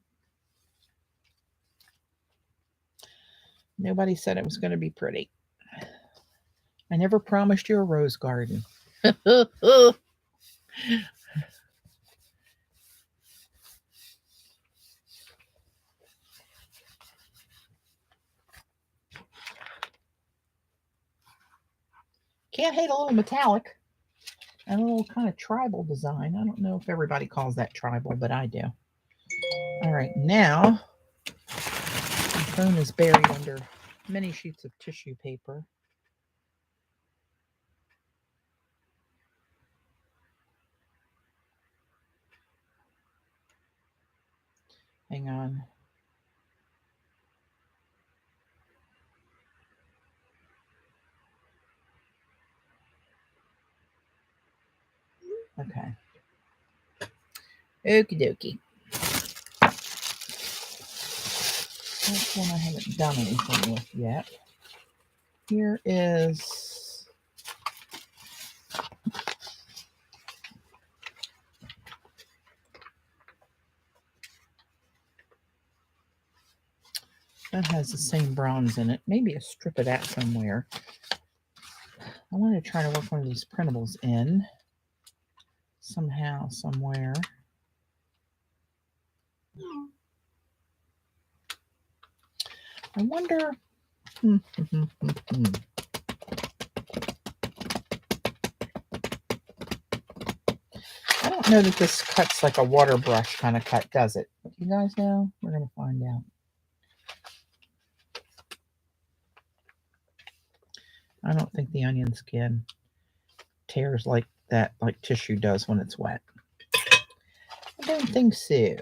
Nobody said it was going to be pretty. I never promised you a rose garden. Can't hate a little metallic and a little kind of tribal design. I don't know if everybody calls that tribal, but I do. All right, now the phone is buried under many sheets of tissue paper. Hang on. Okay. Okie dokie. That's one I haven't done anything with yet. Here is that has the same bronze in it. Maybe a strip of that somewhere. I want to try to work one of these printables in somehow, somewhere. I wonder. I don't know that this cuts like a water brush kind of cut, does it? Do you guys know? We're going to find out. I don't think the onion skin tears like that, like tissue does when it's wet. I don't think so.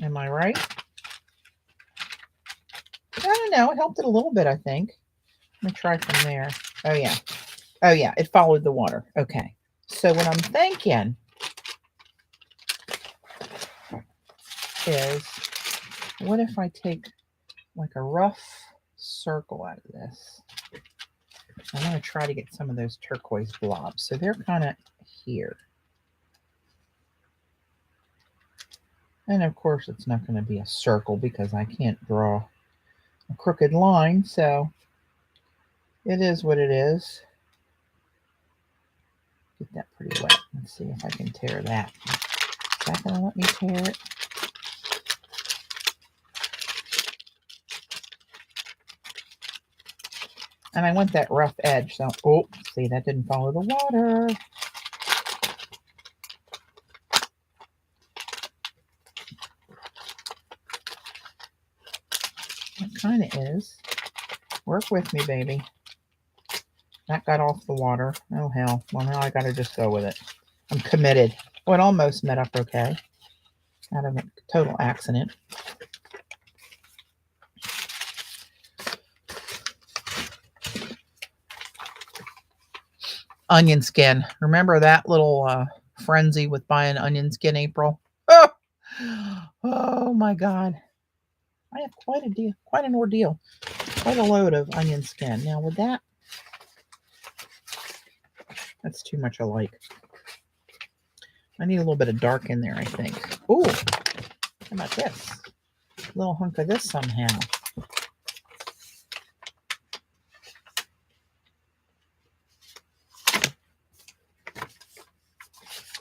Am I right? I don't know. It helped it a little bit, I think. Let me try from there. Oh, yeah. Oh, yeah. It followed the water. Okay. So what I'm thinking is, what if I take like a rough circle out of this? I want to try to get some of those turquoise blobs. So they're kind of here. And of course, it's not going to be a circle because I can't draw a crooked line. So it is what it is. Get that pretty wet. Let's see if I can tear that. Is that going to let me tear it? And I want that rough edge. So, oh, see, that didn't follow the water. It kind of is. Work with me, baby. That got off the water. Oh, hell. Well, now I got to just go with it. I'm committed. Oh, it almost met up okay. Out of a total accident. Onion skin. Remember that little frenzy with buying onion skin, April? Oh, oh my God. I have quite an ordeal. Quite a load of onion skin. Now with that, that's too much alike. I need a little bit of dark in there, I think. Ooh, how about this? A little hunk of this somehow.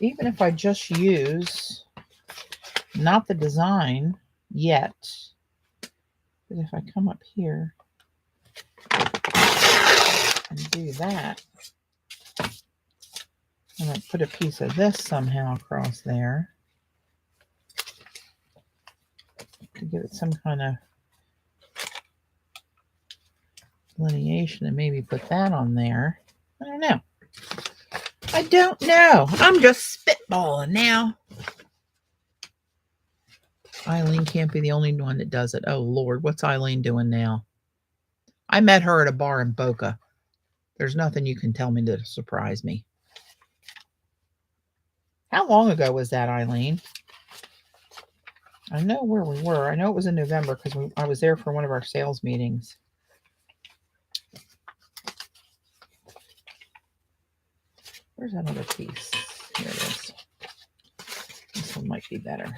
Even if I just use, not the design yet, but if I come up here and do that, I'm going to put a piece of this somehow across there to give it some kind of delineation and maybe put that on there. I don't know. I don't know. I'm just spitballing now. Eileen can't be the only one that does it. Oh, Lord. What's Eileen doing now? I met her at a bar in Boca. There's nothing you can tell me to surprise me. How long ago was that, Eileen? I know where we were. I know it was in November because I was there for one of our sales meetings. Where's that other piece? Here it is. This one might be better.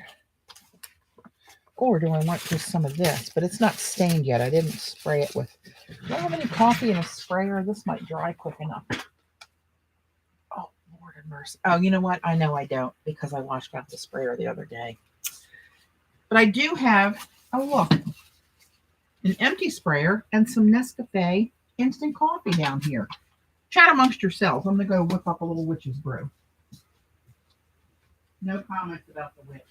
Or do I want just some of this? But it's not stained yet. I didn't spray it with... Do I have any coffee in a sprayer? This might dry quick enough. Oh, Lord have mercy. Oh, you know what? I know I don't because I washed out the sprayer the other day. But I do have, oh look, an empty sprayer and some Nescafe instant coffee down here. Chat amongst yourselves. I'm going to go whip up a little witch's brew. No comments about the witch.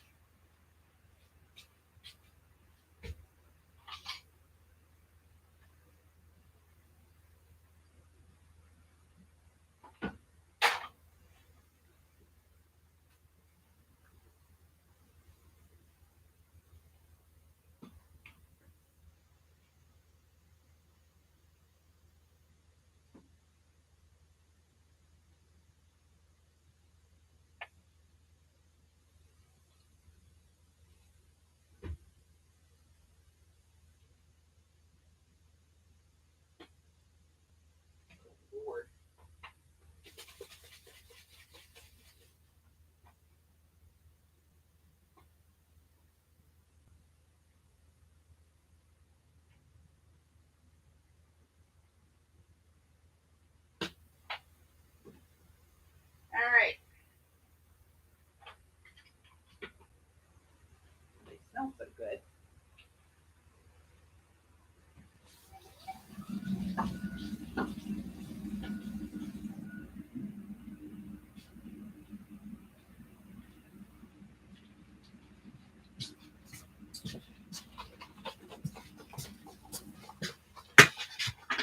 All right. They smell so good.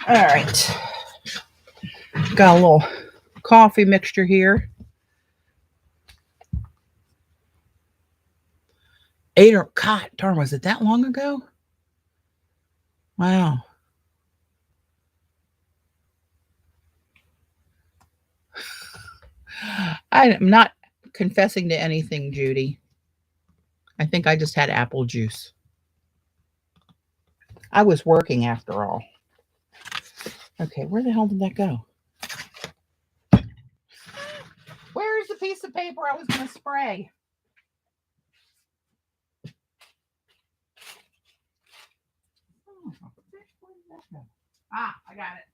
All right. Got a little coffee mixture here. 8 or God darn, was it that long ago? Wow. I am not confessing to anything, Judy. I think I just had apple juice. I was working after all. Okay, where the hell did that go? Where's the piece of paper I was going to spray? Oh, where did that go? Ah, I got it.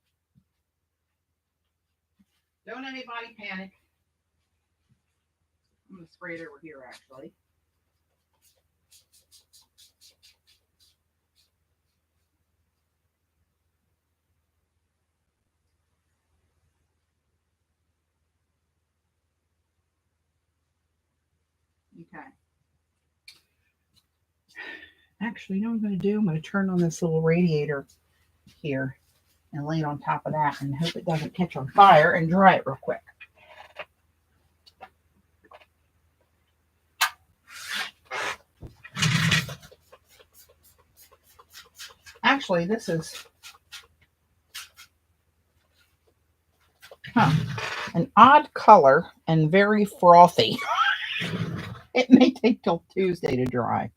Don't anybody panic. I'm going to spray it over here, actually. Okay. Actually, you know what I'm going to do? I'm going to turn on this little radiator here and lay it on top of that and hope it doesn't catch on fire and dry it real quick. Actually, this is an odd color and very frothy. It may take till Tuesday to dry.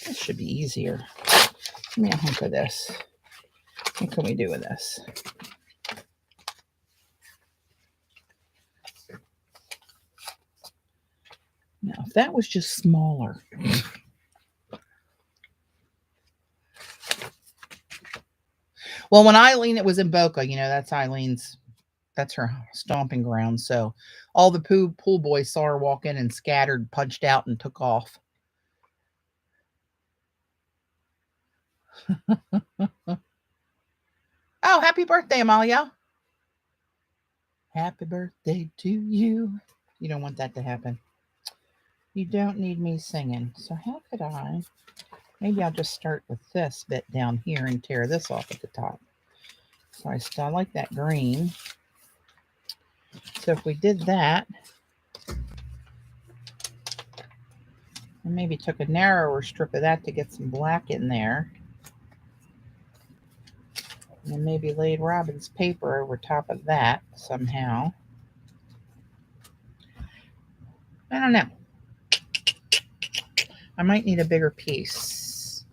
This should be easier. Give me a hunk of this. What can we do with this? Now, if that was just smaller. Well, when Eileen, it was in Boca, you know, that's Eileen's, that's her stomping ground. So all the pool boys saw her walk in and scattered, punched out, and took off. Oh, happy birthday, Amalia. Happy birthday to you. You don't want that to happen. You don't need me singing. So how could I? Maybe I'll just start with this bit down here and tear this off at the top. So I still like that green. So if we did that, and maybe took a narrower strip of that to get some black in there, and then maybe laid Robyn's paper over top of that somehow. I don't know. I might need a bigger piece.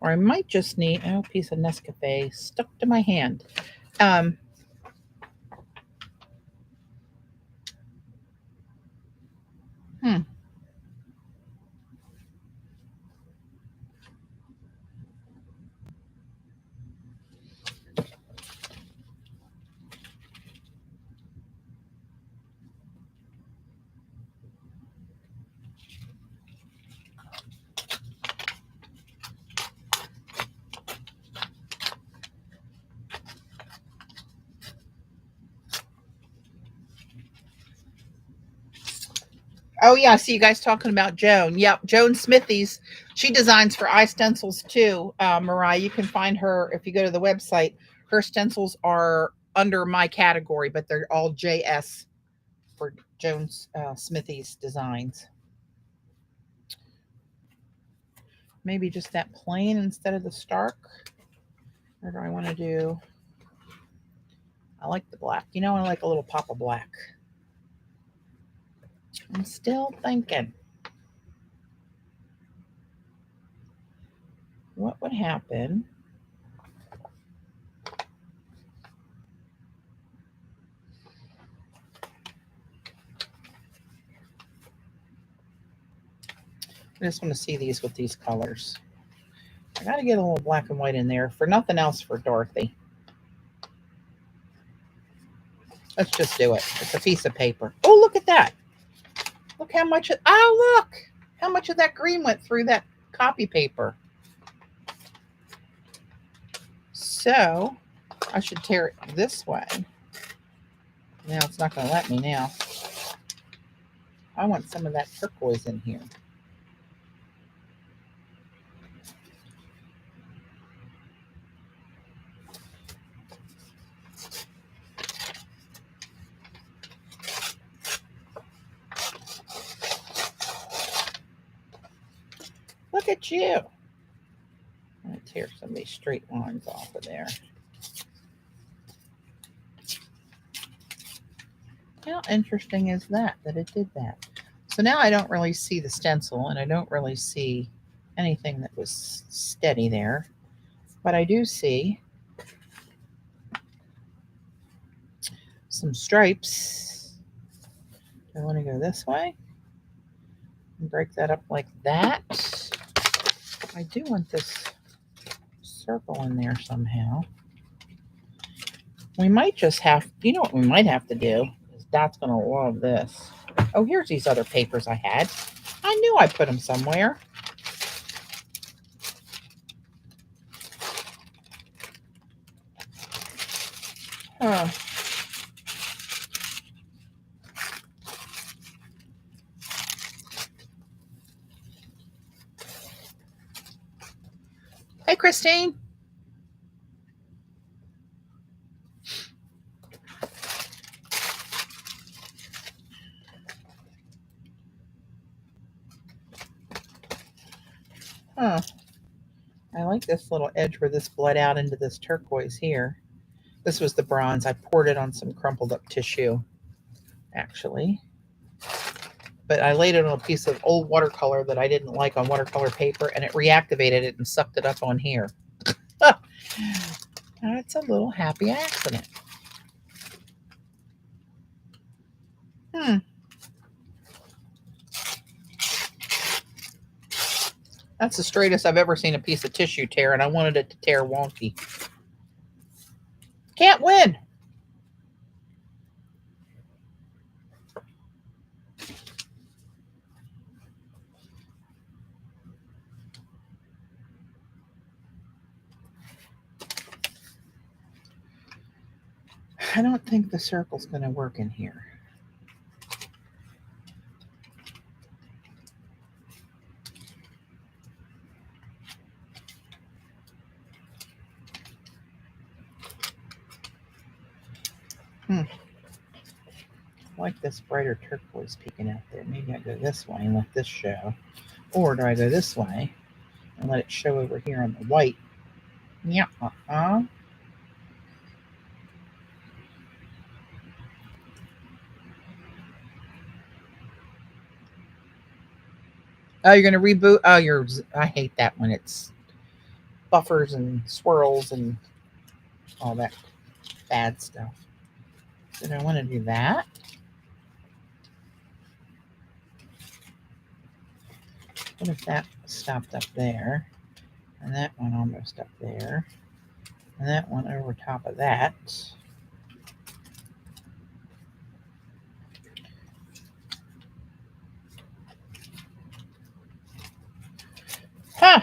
Or I might just need a piece of Nescafe stuck to my hand. Hmm. Oh yeah, I see you guys talking about Joan. Yep, Joan Smithies. She designs for iStencils too. Mariah, you can find her if you go to the website. Her stencils are under my category, but they're all JS for Joan Smithies designs. Maybe just that plain instead of the stark. Or do I want to do? I like the black. You know, I like a little pop of black. I'm still thinking. What would happen? I just want to see these with these colors. I got to get a little black and white in there for nothing else for Dorothy. Let's just do it. It's a piece of paper. Oh, look at that. Look how much. Oh, look how much of that green went through that copy paper. So I should tear it this way. Now it's not going to let me now. I want some of that turquoise in here. Look at you. I'm going to tear some of these straight lines off of there. How interesting is that it did that? So now I don't really see the stencil, and I don't really see anything that was steady there. But I do see some stripes. I want to go this way and break that up like that. I do want this circle in there somehow. We might just have, you know what we might have to do? That's going to love this. Oh, here's these other papers I had. I knew I put them somewhere. Huh. Hey, Christine. Huh. I like this little edge where this bled out into this turquoise here. This was the bronze. I poured it on some crumpled up tissue, actually. But I laid it on a piece of old watercolor that I didn't like on watercolor paper, and it reactivated it and sucked it up on here. That's a little happy accident. That's the straightest I've ever seen a piece of tissue tear, and I wanted it to tear wonky. Can't win. I don't think the circle's going to work in here. I like this brighter turquoise peeking out there. Maybe I go this way and let this show. Or do I go this way and let it show over here on the white? Yeah. Oh, you're going to reboot? Oh, I hate that when it's buffers and swirls and all that bad stuff. So I want to do that. What if that stopped up there? And that one almost up there. And that one over top of that. Huh!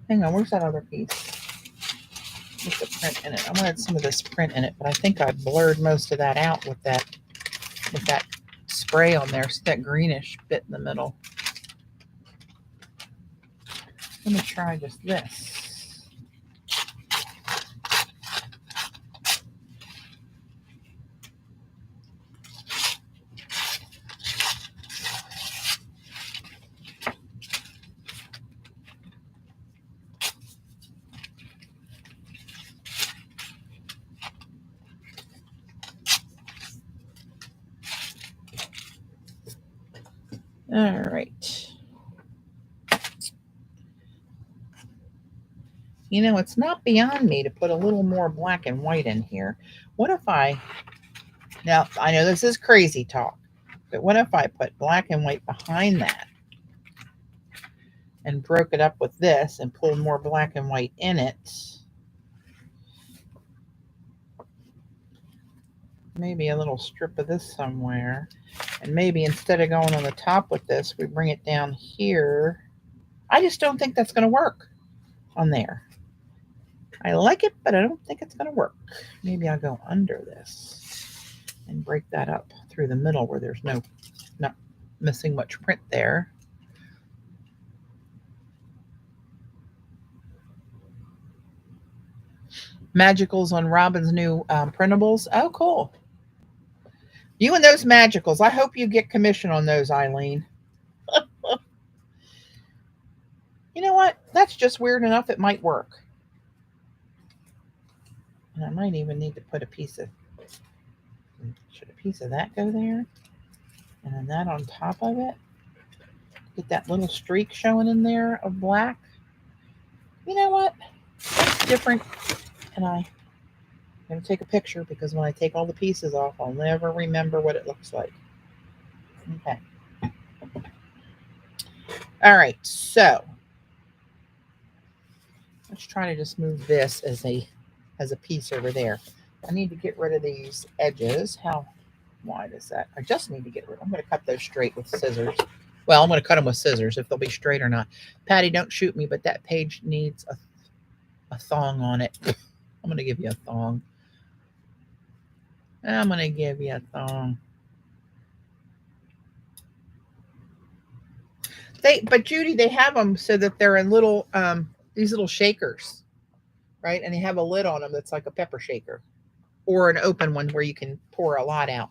Hang on, where's that other piece? With the print in it. I wanted some of this print in it, but I think I blurred most of that out with that spray on there. So that greenish bit in the middle. Let me try just this. All right. You know, it's not beyond me to put a little more black and white in here. What if now I know this is crazy talk, but what if I put black and white behind that and broke it up with this and pulled more black and white in it? Maybe a little strip of this somewhere. And maybe instead of going on the top with this, we bring it down here. I just don't think that's going to work on there. I like it, but I don't think it's going to work. Maybe I'll go under this and break that up through the middle where there's not missing much print there. Magicals on Robyn's new printables. Oh, cool. You and those magicals. I hope you get commission on those, Eileen. You know what? That's just weird enough. It might work. And I might even need to put a piece of, should a piece of that go there? And then that on top of it. Get that little streak showing in there of black. You know what? That's different. And I'm going to take a picture because when I take all the pieces off, I'll never remember what it looks like. Okay. All right. So let's try to just move this as a piece over there. I need to get rid of these edges. How wide is that? I just need to get rid of. I'm going to cut those straight with scissors. Well, I'm going to cut them with scissors if they'll be straight or not. Patty, don't shoot me, but that page needs a thong on it. I'm going to give you a thong. I'm going to give you a thong. But Judy, they have them so that they're in little, these little shakers, right? And they have a lid on them that's like a pepper shaker, or an open one where you can pour a lot out.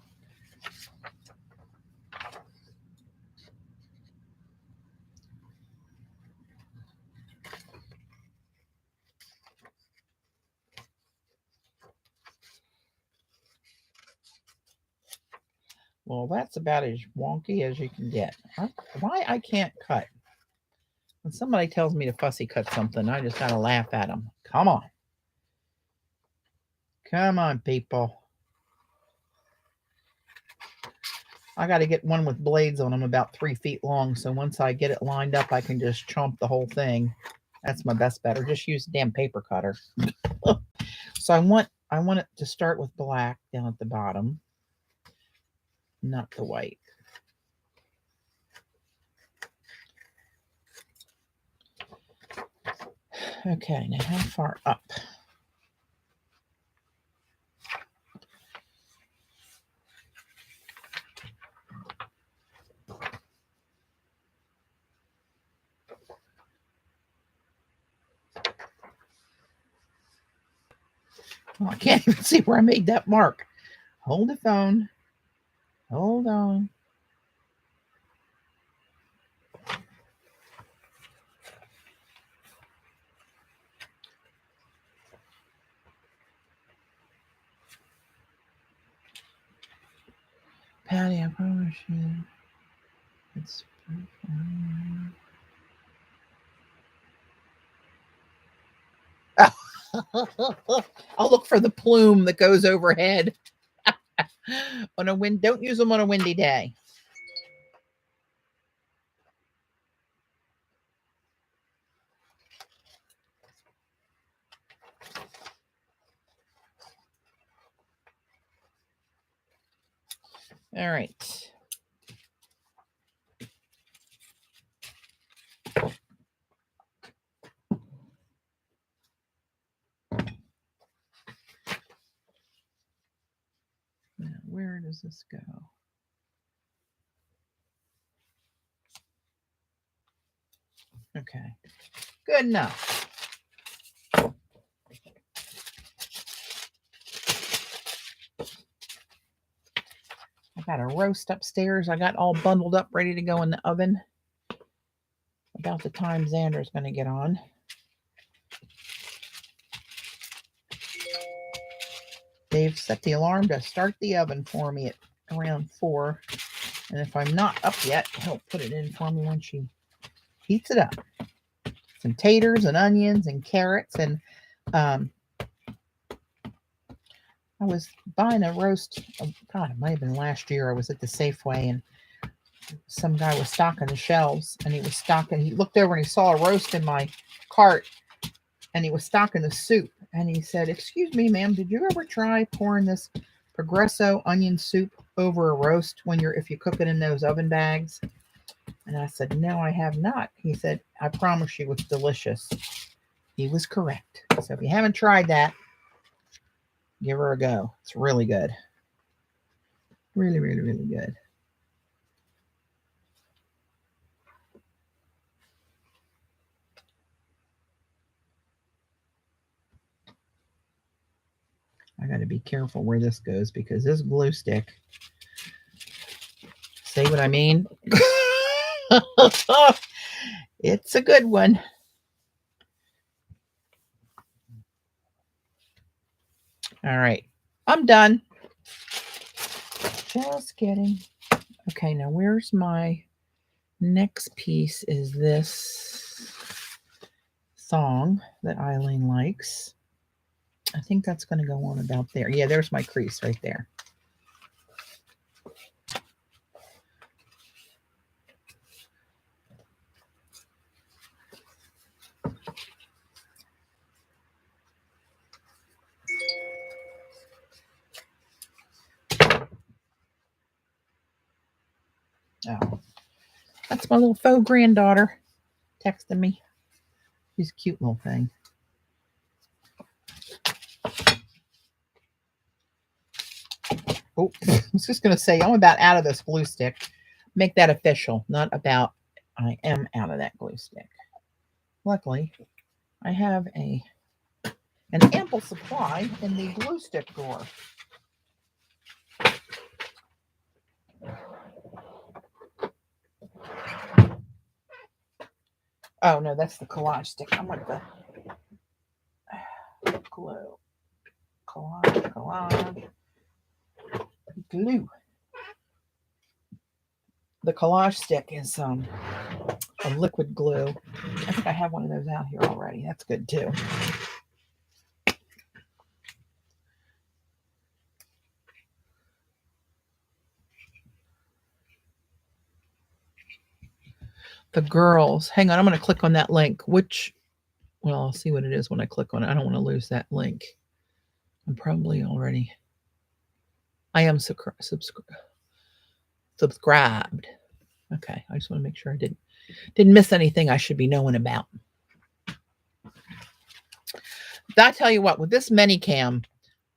Well, that's about as wonky as you can get. Why I can't cut? When somebody tells me to fussy cut something, I just gotta laugh at them. Come on. Come on, people. I got to get one with blades on them about 3 feet long. So once I get it lined up, I can just chomp the whole thing. That's my best bet. Or just use a damn paper cutter. So I want it to start with black down at the bottom, not the white. Okay, now how far up? Oh, I can't even see where I made that mark. Hold the phone. Hold on. Patty, I promise you. It's I'll look for the plume that goes overhead. On a wind, don't use them on a windy day. All right. Now, where does this go? Okay, good enough. I got a roast upstairs. I got all bundled up, ready to go in the oven. About the time Xander's going to get on. Dave set the alarm to start the oven for me at around 4. And if I'm not up yet, he'll put it in for me when she heats it up. Some taters and onions and carrots. And I was buying a roast. Oh, God, it might have been last year. I was at the Safeway and some guy was stocking the shelves. And he looked over and he saw a roast in my cart. And he was stocking the soup. And he said, "Excuse me, ma'am, did you ever try pouring this Progresso onion soup over a roast if you cook it in those oven bags?" And I said, "No, I have not." He said, "I promise you it's delicious." He was correct. So if you haven't tried that, give her a go. It's really good. Really, really, really good. I got to be careful where this goes because this glue stick, see what I mean? It's a good one. All right, I'm done. Just kidding. Okay, now where's my next piece? Is this song that Eileen likes. I think that's going to go on about there. Yeah, there's my crease right there. Oh, that's my little faux granddaughter texting me. She's a cute little thing. Oh, I was just going to say, I'm about out of this glue stick. Make that official, not about I am out of that glue stick. Luckily, I have an ample supply in the glue stick drawer. Oh, no, that's the collage stick. I'm like the glue. Collage. Glue. The collage stick is a liquid glue. I think I have one of those out here already. That's good too. The girls. Hang on, I'm going to click on that link. Well, I'll see what it is when I click on it. I don't want to lose that link. I'm probably already. I am subscribed. Okay, I just want to make sure I didn't miss anything I should be knowing about. I tell you what, with this Minicam,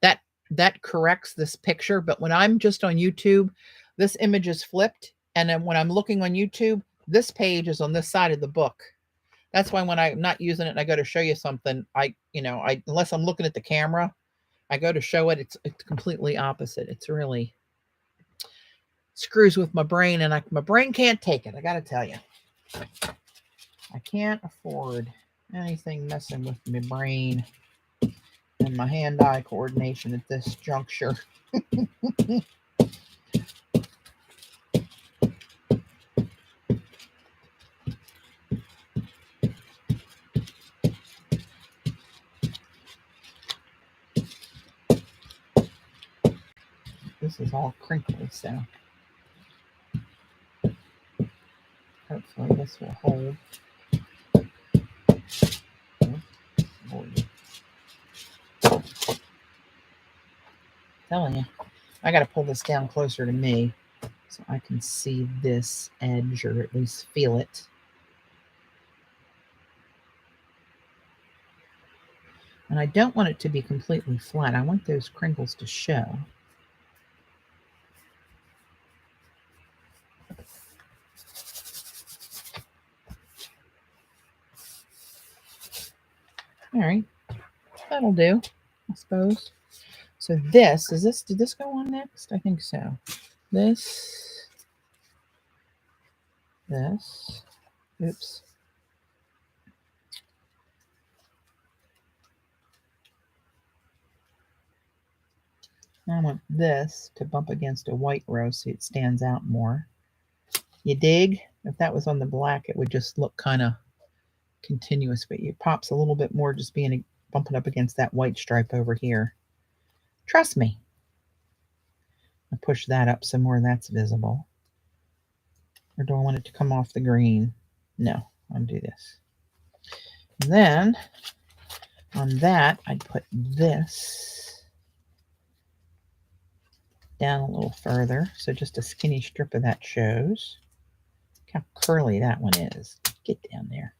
that corrects this picture, but when I'm just on YouTube, this image is flipped, and then when I'm looking on YouTube, this page is on this side of the book. That's why when I'm not using it and I go to show you something, unless I'm looking at the camera, I go to show it, it's completely opposite. It's really screws with my brain, and my brain can't take it. I got to tell you, I can't afford anything messing with my brain and my hand-eye coordination at this juncture. This is all crinkly, so hopefully this will hold. Telling you, I got to pull this down closer to me. so I can see this edge, or at least feel it. And I don't want it to be completely flat. I want those crinkles to show. All right, that'll do, I suppose. So this, did this go on next? I think so. This, oops. I want this to bump against a white row so it stands out more. You dig? If that was on the black, it would just look kind of continuous, but it pops a little bit more just bumping up against that white stripe over here. Trust me. I'll push that up some more. That's visible. Or do I want it to come off the green? No, I'll do this. And then on that, I'd put this down a little further. So just a skinny strip of that shows. Look how curly that one is. Get down there.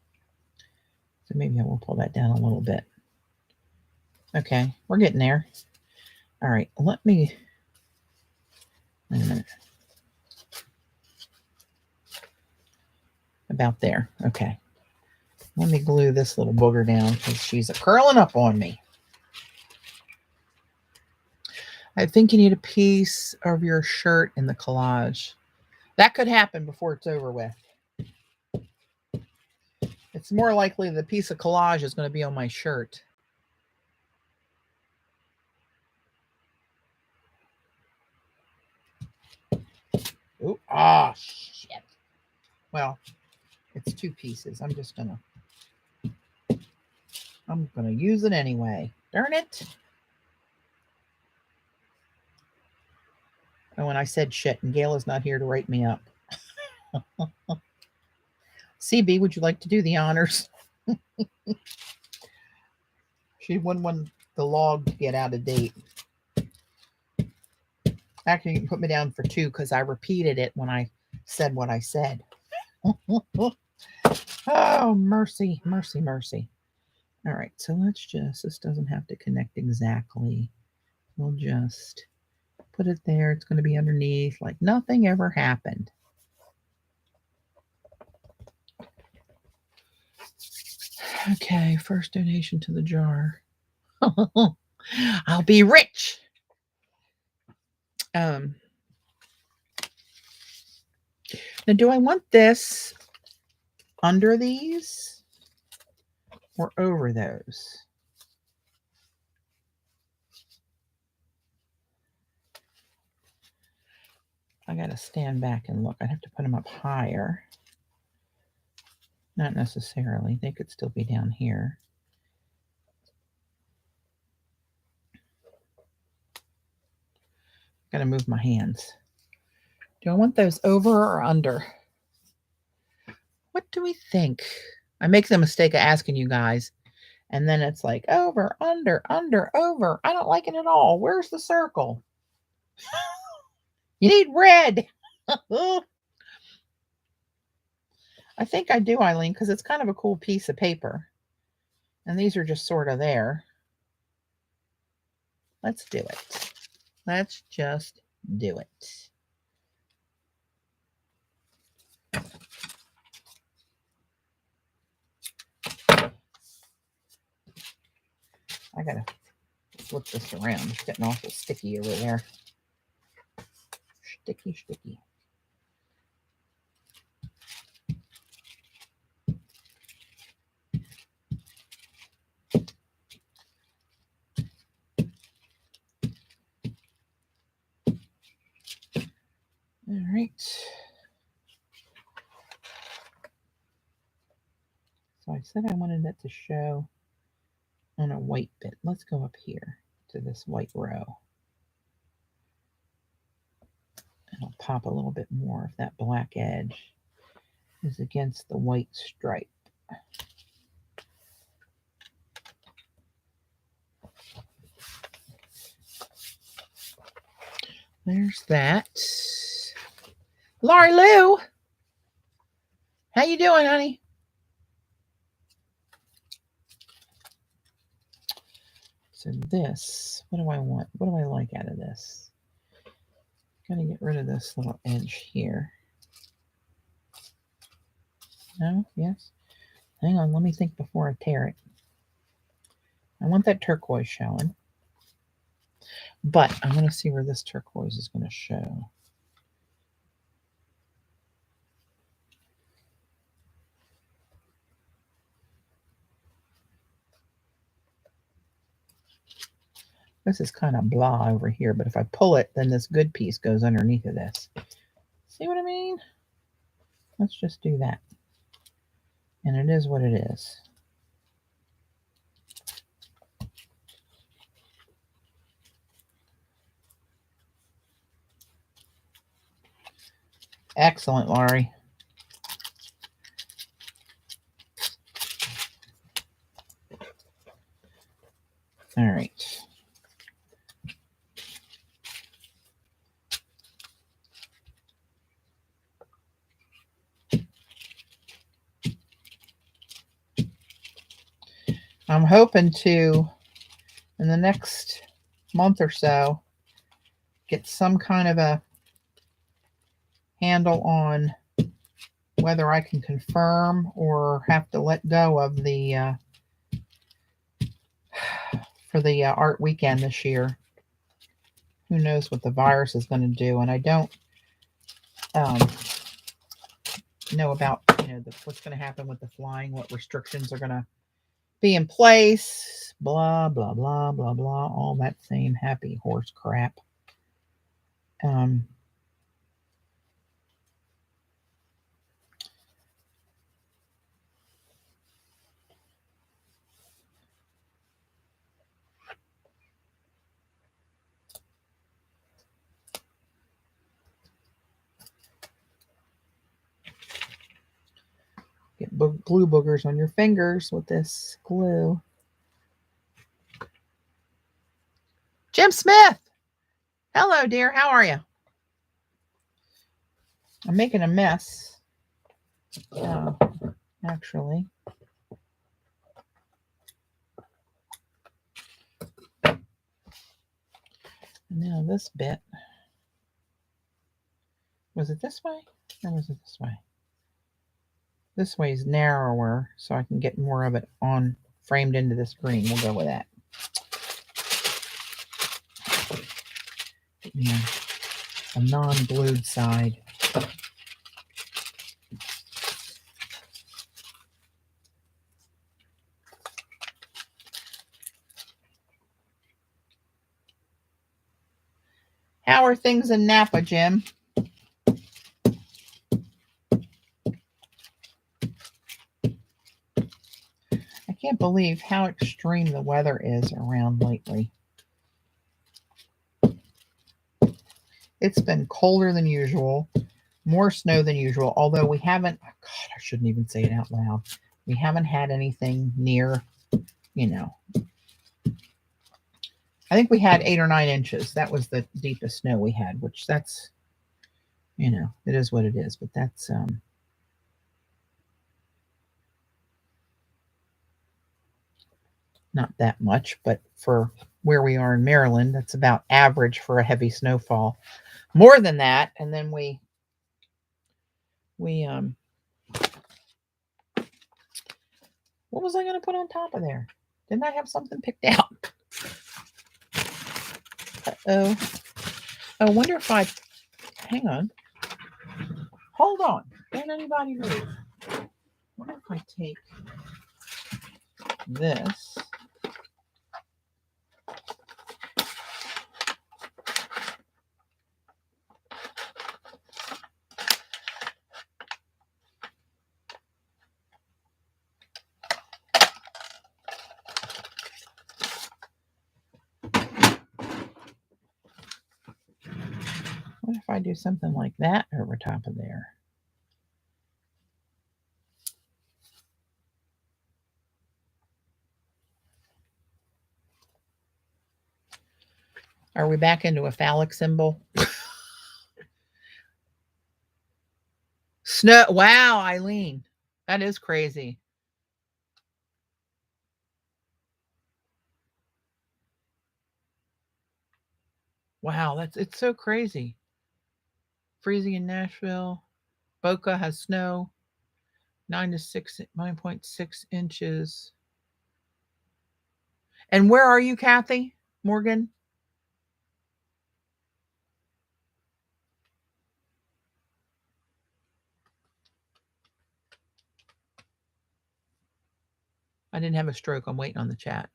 So maybe I will pull that down a little bit. Okay, we're getting there. All right, let me, wait a minute. About there, okay. Let me glue this little booger down because she's curling up on me. I think you need a piece of your shirt in the collage. That could happen before it's over with. It's more likely the piece of collage is going to be on my shirt. Ooh, ah, shit. Well, it's two pieces. I'm gonna use it anyway. Darn it. And when I said shit, and Gail is not here to write me up. CB, would you like to do the honors? She wouldn't want the log to get out of date. Actually, you can put me down for 2 because I repeated it when I said what I said. Oh, mercy, mercy, mercy. All right, so let's just, this doesn't have to connect exactly. We'll just put it there. It's going to be underneath like nothing ever happened. Okay, first donation to the jar. I'll be rich. Now, do I want this under these or over those? I got to stand back and look. I'd have to put them up higher. Not necessarily. They could still be down here. Got to move my hands. Do I want those over or under? What do we think? I make the mistake of asking you guys, and then it's like over, under, over. I don't like it at all. Where's the circle? You need red. I think I do, Eileen, because it's kind of a cool piece of paper. And these are just sort of there. Let's do it. Let's just do it. I gotta flip this around. It's getting awful sticky over there. Sticky, sticky. All right. So I said I wanted it to show on a white bit. Let's go up here to this white row. And I'll pop a little bit more if that black edge is against the white stripe. There's that. Laurie Lou, how you doing, honey? So this, what do I want? What do I like out of this? Gotta get rid of this little edge here. No? Yes? Hang on, let me think before I tear it. I want that turquoise showing. But I'm going to see where this turquoise is going to show. This is kind of blah over here, but if I pull it, then this good piece goes underneath of this. See what I mean? Let's just do that. And it is what it is. Excellent, Laurie. All right. I'm hoping to, in the next month or so, get some kind of a handle on whether I can confirm or have to let go of the for the art weekend this year. Who knows what the virus is going to do, and I don't know about what's going to happen with the flying, what restrictions are going to be in place, blah blah blah blah blah, all that same happy horse crap. Get glue boogers on your fingers with this glue. Jim Smith. Hello, dear. How are you? I'm making a mess. Actually. Now this bit. Was it this way? Or was it this way? This way is narrower, so I can get more of it on framed into this green. We'll go with that. Yeah, a non-glued side. How are things in Napa, Jim? I can't believe how extreme the weather is around lately. It's been colder than usual, more snow than usual, although we haven't, oh God, I shouldn't even say it out loud. We haven't had anything near, I think we had 8 or 9 inches. That was the deepest snow we had, which that's, it is what it is, but that's, not that much, but for where we are in Maryland, that's about average for a heavy snowfall. More than that, and then we what was I going to put on top of there? Didn't I have something picked out? Uh-oh. I wonder if I, hang on. Hold on. Don't anybody move. I wonder if I take this. What if I do something like that over top of there? Are we back into a phallic symbol? Snow. Wow, Eileen. That is crazy. Wow, it's so crazy. Freezing in Nashville. Boca has snow. 9.6 inches. And where are you, Kathy Morgan? I didn't have a stroke. I'm waiting on the chat.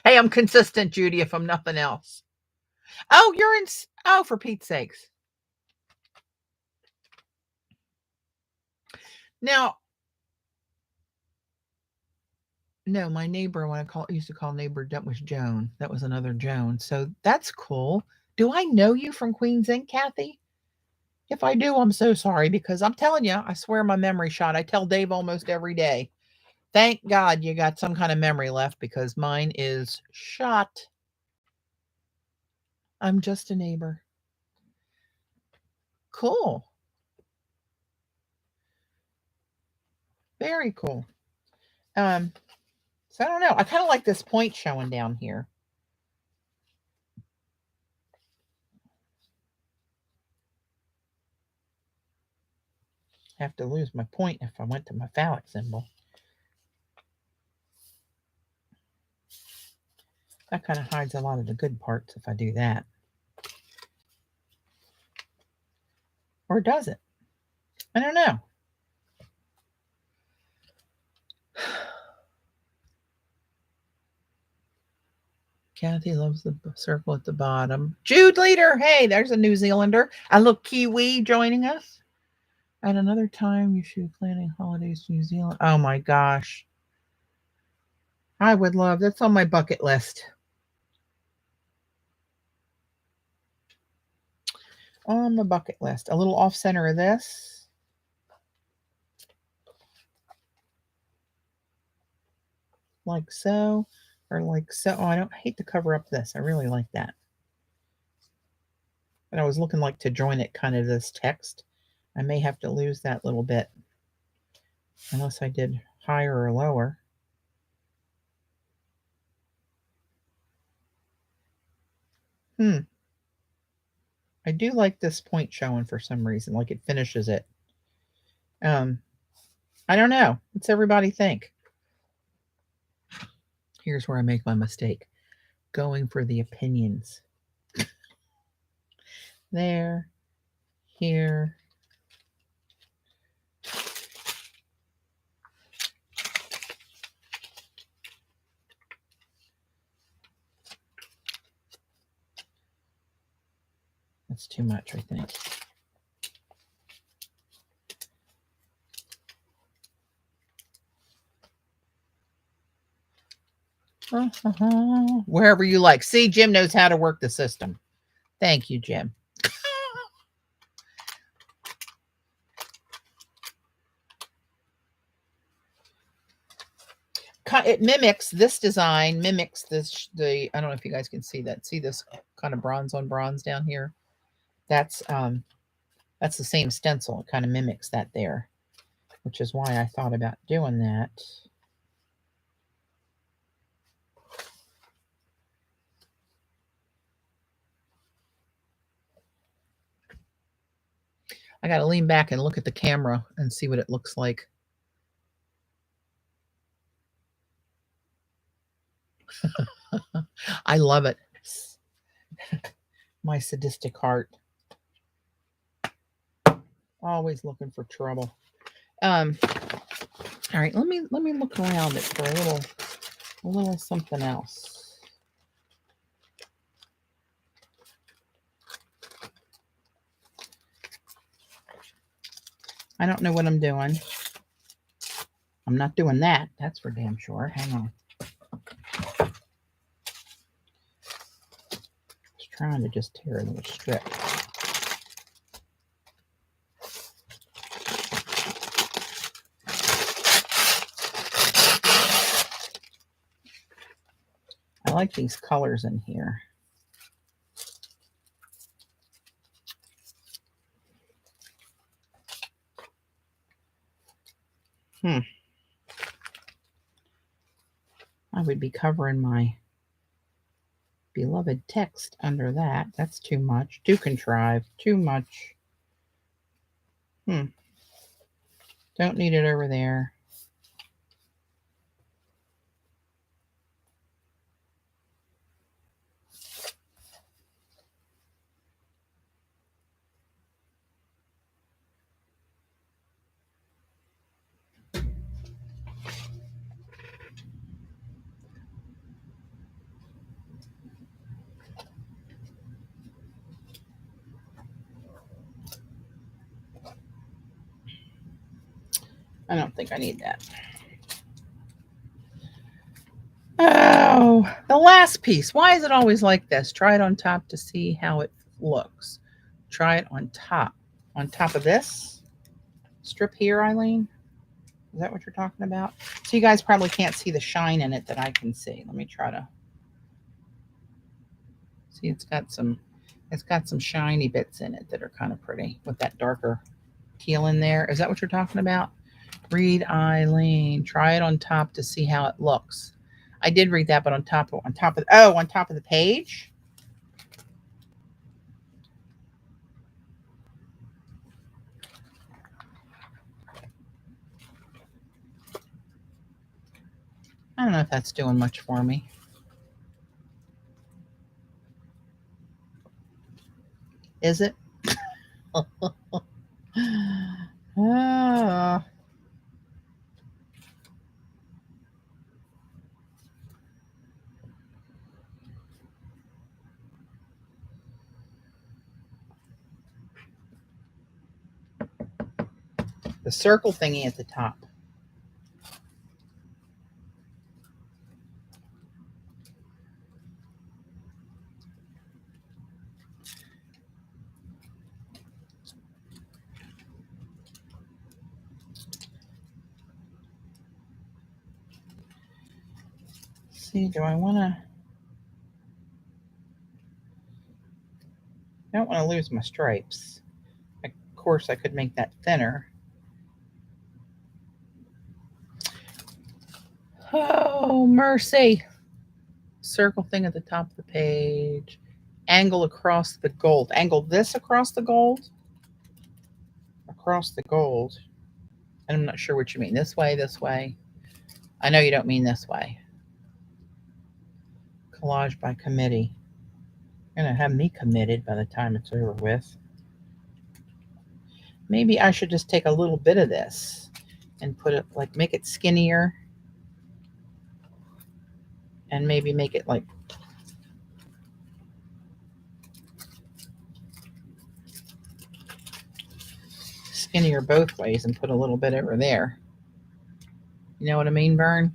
Hey, I'm consistent, Judy, if I'm nothing else. Oh, you're in. Oh, for Pete's sakes. Now, no, my neighbor, when I used to call neighbor, that was Joan. That was another Joan. So that's cool. Do I know you from Queens Ink, Kathy? If I do, I'm so sorry, because I'm telling you, I swear my memory shot. I tell Dave almost every day. Thank God you got some kind of memory left, because mine is shot. I'm just a neighbor. Cool. Very cool. So I don't know. I kind of like this point showing down here. I have to lose my point if I went to my phallic symbol. That kind of hides a lot of the good parts if I do that. Or does it? I don't know. Kathy loves the circle at the bottom. Jude Leader, hey, there's a New Zealander. A little Kiwi joining us. At another time, you should be planning holidays to New Zealand. Oh my gosh. I would love, that's on my bucket list. On the bucket list. A little off center of this. Like so. Or like so. Oh, I hate to cover up this. I really like that. But I was looking like to join it kind of this text. I may have to lose that little bit. Unless I did higher or lower. I do like this point showing for some reason, like it finishes it. I don't know. What's everybody think? Here's where I make my mistake. Going for the opinions. There, here. That's too much, I think. Wherever you like. See, Jim knows how to work the system. Thank you, Jim. It mimics this design, mimics this, I don't know if you guys can see that. See this kind of bronze on bronze down here? That's the same stencil. It kind of mimics that there, which is why I thought about doing that. I got to lean back and look at the camera and see what it looks like. I love it. My sadistic heart. Always looking for trouble. All right, let me look around it for a little something else. I don't know what I'm doing. I'm not doing that. That's for damn sure. Hang on. Just trying to just tear a little strip. I like these colors in here. I would be covering my beloved text under that. That's too much. Too contrived. Too much. Don't need it over there. I don't think I need that. Oh, the last piece. Why is it always like this? Try it on top to see how it looks. Try it on top. On top of this strip here, Eileen. Is that what you're talking about? So you guys probably can't see the shine in it that I can see. Let me try to see. It's got some shiny bits in it that are kind of pretty with that darker teal in there. Is that what you're talking about? Read, Eileen. Try it on top to see how it looks. I did read that, but on top of the page. I don't know if that's doing much for me. Is it? The circle thingy at the top. See, do I want to? I don't want to lose my stripes. Of course, I could make that thinner. Oh, mercy. Circle thing at the top of the page. Angle across the gold. Angle this across the gold. Across the gold. And I'm not sure what you mean. This way, this way. I know you don't mean this way. Collage by committee. You're going to have me committed by the time it's over with. Maybe I should just take a little bit of this and put it, like, make it skinnier. And maybe make it like skinnier both ways and put a little bit over there. You know what I mean, Vern?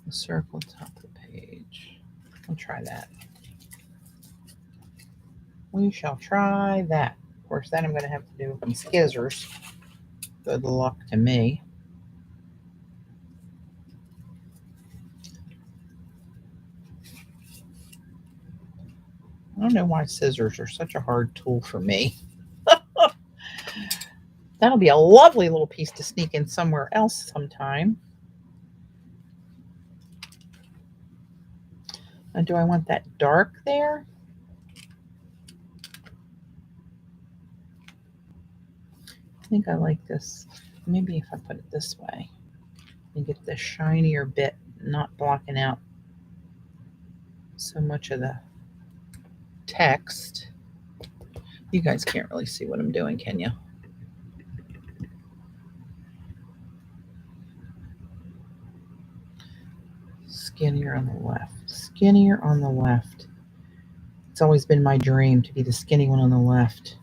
The circle top of the page. We'll try that. We shall try that. Of course, then I'm going to have to do some scissors. Good luck to me. I don't know why scissors are such a hard tool for me. That'll be a lovely little piece to sneak in somewhere else sometime. And do I want that dark there? I think I like this. Maybe if I put it this way and get the shinier bit, not blocking out so much of the text. You guys can't really see what I'm doing, can you? Skinnier on the left. Skinnier on the left. It's always been my dream to be the skinny one on the left.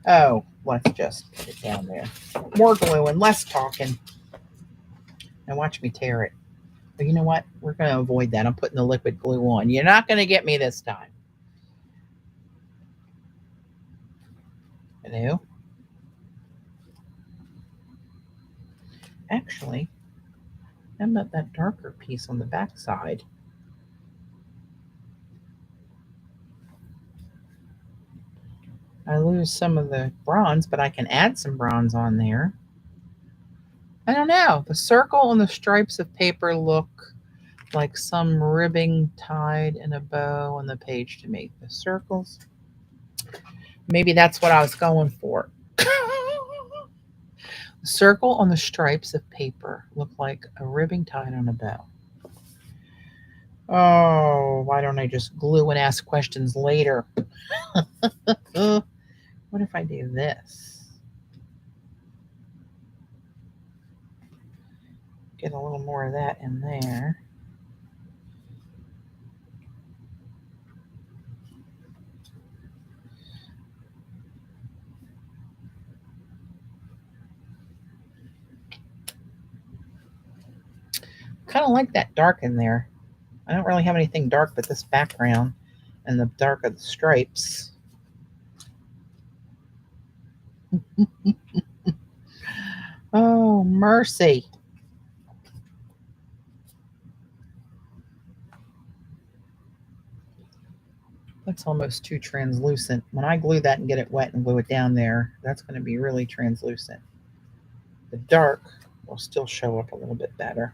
Oh, let's just put it down there. More glue and less talking. Now watch me tear it. But you know what? We're going to avoid that. I'm putting the liquid glue on. You're not going to get me this time. Hello? Actually, how about that darker piece on the back side? I lose some of the bronze, but I can add some bronze on there. I don't know. The circle and the stripes of paper look like some ribbing tied in a bow on the page to me. The circles. Maybe that's what I was going for. The circle on the stripes of paper look like a ribbing tied on a bow. Oh, why don't I just glue and ask questions later? What if I do this? Get a little more of that in there. Kind of like that dark in there. I don't really have anything dark but this background and the dark of the stripes. Oh, mercy. That's almost too translucent. When I glue that and get it wet and glue it down there, that's going to be really translucent. The dark will still show up a little bit better.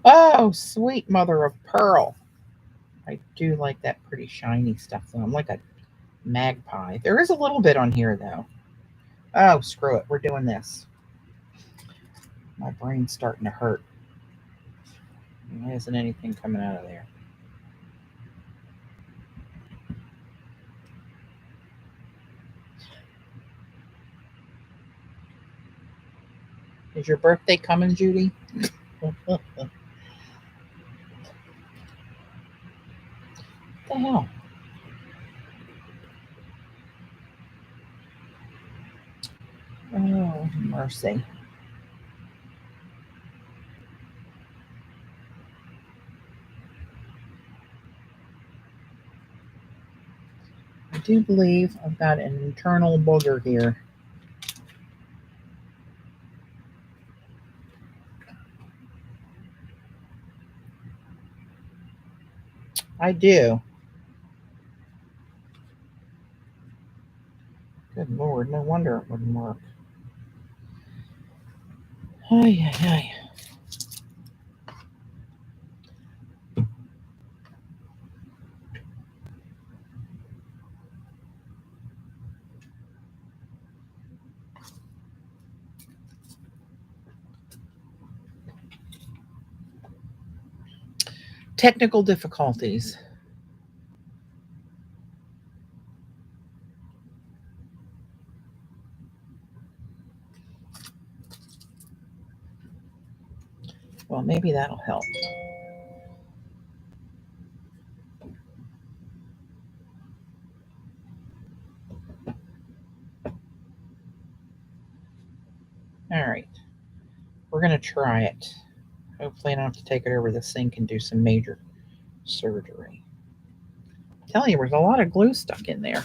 Oh, sweet mother of pearl. I do like that pretty shiny stuff, though. I'm like a magpie. There is a little bit on here, though. Oh, screw it. We're doing this. My brain's starting to hurt. Why isn't anything coming out of there? Is your birthday coming, Judy? What the hell? Oh, mercy. I do believe I've got an internal booger here. I do. Good Lord, no wonder it wouldn't work. Ay, ay, ay. Technical difficulties. Well, maybe that'll help. All right. We're going to try it. Hopefully I don't have to take it over the sink and do some major surgery. I'm telling you, there's a lot of glue stuck in there.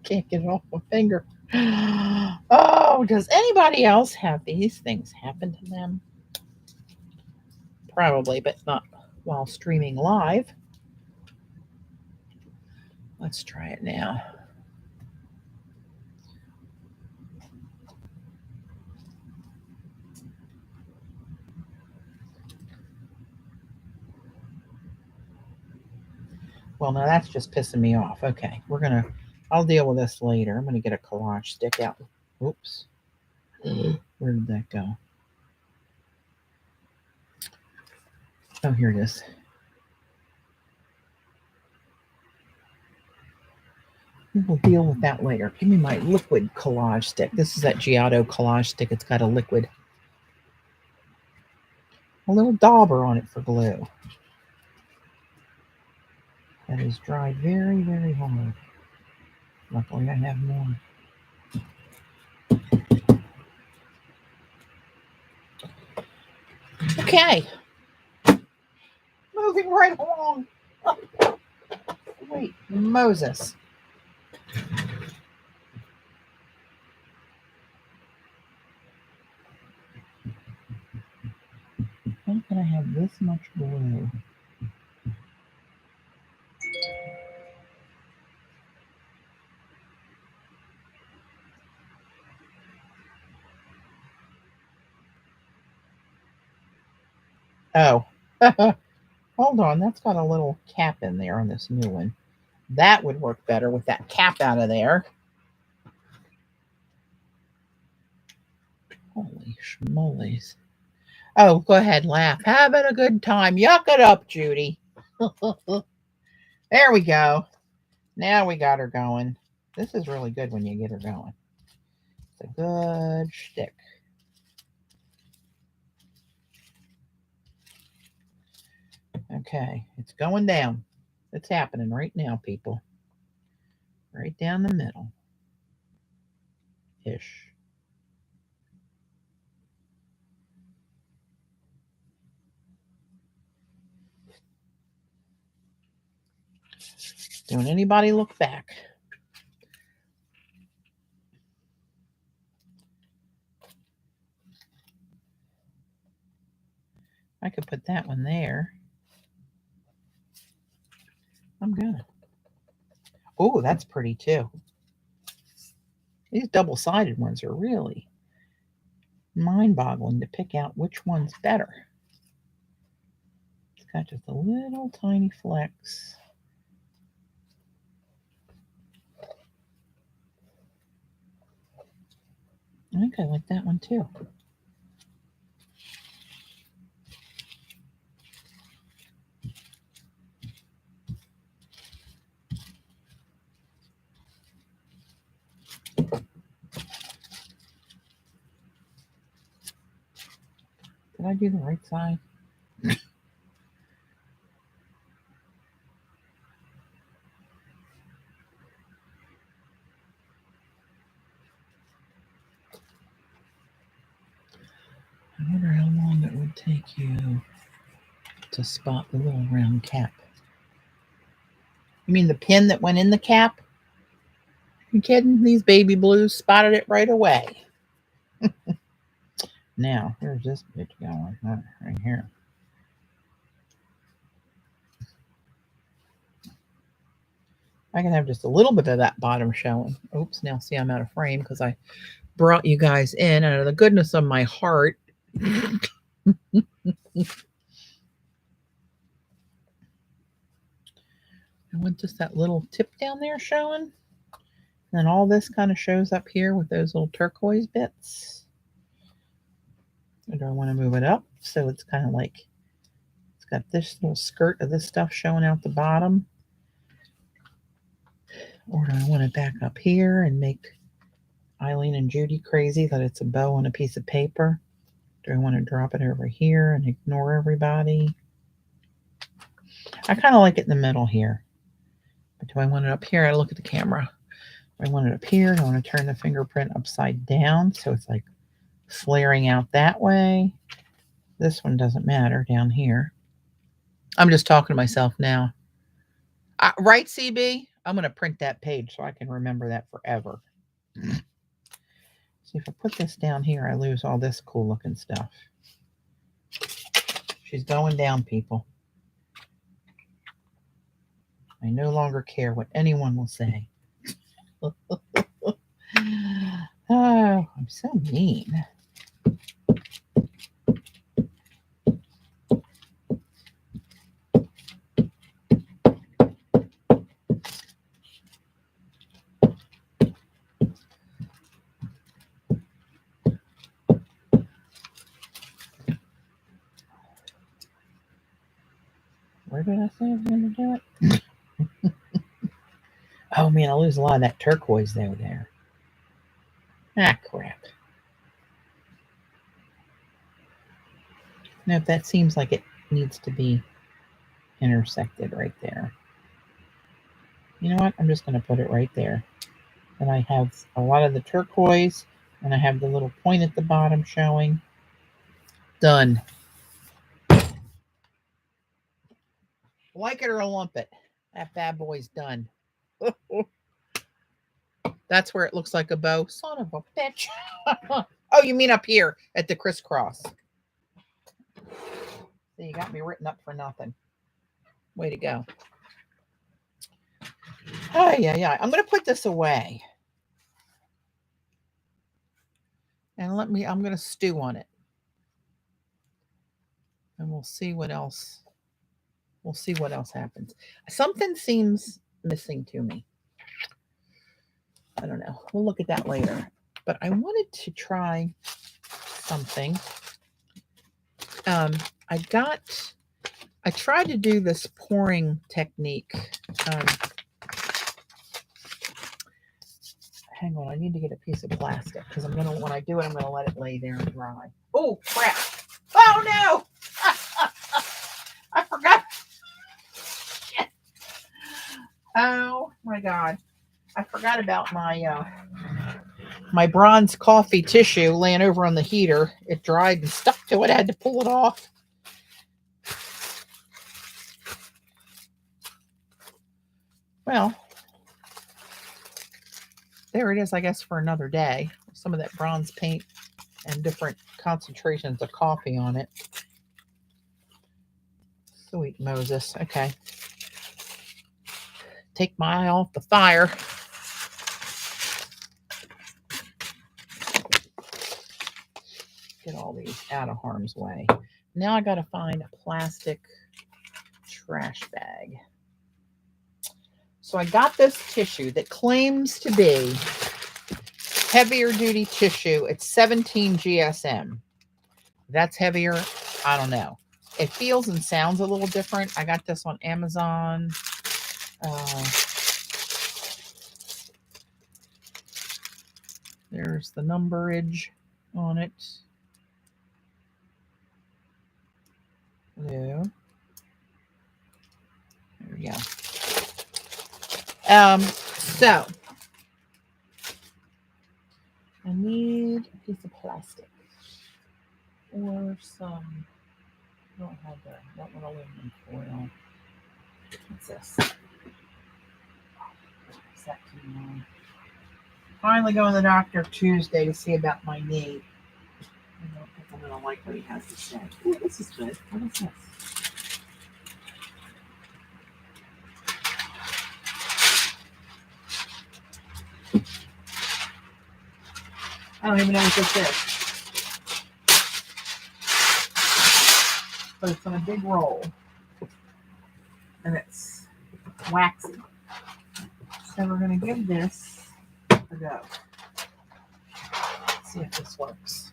Can't get it off my finger. Oh, does anybody else have these things happen to them? Probably, but not while streaming live. Let's try it now. Well, now that's just pissing me off. Okay, I'll deal with this later. I'm gonna get a collage stick out. Oops. Where did that go? Oh, here it is. We'll deal with that later. Give me my liquid collage stick. This is that Giotto collage stick. It's got a liquid, a little dauber on it for glue. That is dried very, very hard. Luckily, I have more. Okay. Moving right along. Oh, wait, Moses. How can I have this much glue? Oh, hold on. That's got a little cap in there on this new one. That would work better with that cap out of there. Holy schmolies. Oh, go ahead, laugh. Having a good time. Yuck it up, Judy. There we go. Now we got her going. This is really good when you get her going. It's a good shtick. Okay, it's going down. It's happening right now, people. Right down the middle. Ish. Don't anybody look back. I could put that one there. I'm gonna. Oh, that's pretty too. These double-sided ones are really mind-boggling to pick out which one's better. It's got just a little tiny flecks. I think I like that one too. Did I do the right side? I wonder how long it would take you to spot the little round cap. You mean the pin that went in the cap? You kidding? These baby blues spotted it right away. Now, where's this bitch going? Right here. I can have just a little bit of that bottom showing. Oops, now see I'm out of frame because I brought you guys in out of the goodness of my heart. I want just that little tip down there showing. And then all this kind of shows up here with those little turquoise bits. Or do I want to move it up so it's kind of like it's got this little skirt of this stuff showing out the bottom? Or do I want to back up here and make Eileen and Judy crazy that it's a bow on a piece of paper? Do I want to drop it over here and ignore everybody? I kind of like it in the middle here. But do I want it up here? I look at the camera. Do I want it up here? Do I want to turn the fingerprint upside down so it's like flaring out that way? This one doesn't matter down here. I'm just talking to myself now. Right, CB? I'm going to print that page so I can remember that forever. See, if I put this down here, I lose all this cool looking stuff. She's going down, people. I no longer care what anyone will say. Oh, I'm so mean. Where did I say I was going to do it? Oh, man, I lose a lot of that turquoise though there. Ah, crap. Nope, that seems like it needs to be intersected right there. You know what? I'm just going to put it right there. And I have a lot of the turquoise, and I have the little point at the bottom showing. Done. Like it or lump it. That bad boy's done. That's where it looks like a bow. Son of a bitch. Oh, you mean up here at the crisscross. See, you got me written up for nothing. Way to go. Oh, yeah. I'm going to put this away. And I'm going to stew on it. And we'll see what else. We'll see what else happens. Something seems missing to me. I don't know. We'll look at that later. But I wanted to try something. I tried to do this pouring technique. Hang on, I need to get a piece of plastic because when I do it, I'm gonna let it lay there and dry. Oh crap! Oh no! I forgot. Shit. Oh my God! I forgot about my bronze coffee tissue laying over on the heater. It dried and stuck to it. I had to pull it off. Well, there it is, I guess, for another day. Some of that bronze paint and different concentrations of coffee on it. Sweet Moses. Okay. Take my eye off the fire. Get all these out of harm's way. Now I got to find a plastic trash bag. So I got this tissue that claims to be heavier duty tissue. It's 17 GSM. That's heavier. I don't know. It feels and sounds a little different. I got this on Amazon. There's the numberage on it. Blue. There we go. So I need a piece of plastic or some. I don't have that. I don't want aluminum foil. What's this? Is that too long? Finally going to the doctor Tuesday to see about my knee. I don't think I'm going to like what he has to say. Ooh, this is good. What is this? I don't even know what this is. But it's on a big roll. And it's waxy. So we're going to give this a go. Let's see if this works.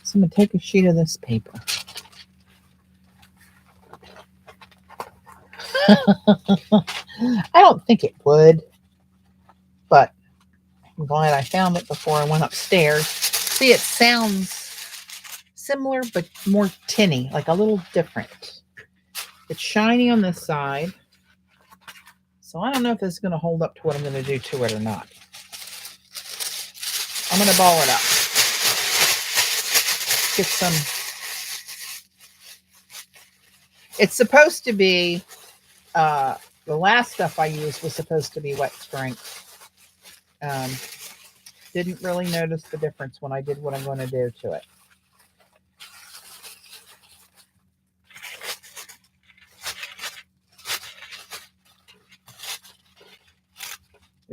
So I'm going to take a sheet of this paper. I don't think it would, but I'm glad I found it before I went upstairs. See, it sounds similar, but more tinny, like a little different. It's shiny on this side. So I don't know if this is going to hold up to what I'm going to do to it or not. I'm going to ball it up. Get some. It's supposed to be, the last stuff I used was supposed to be wet strength. Didn't really notice the difference when I did what I'm going to do to it.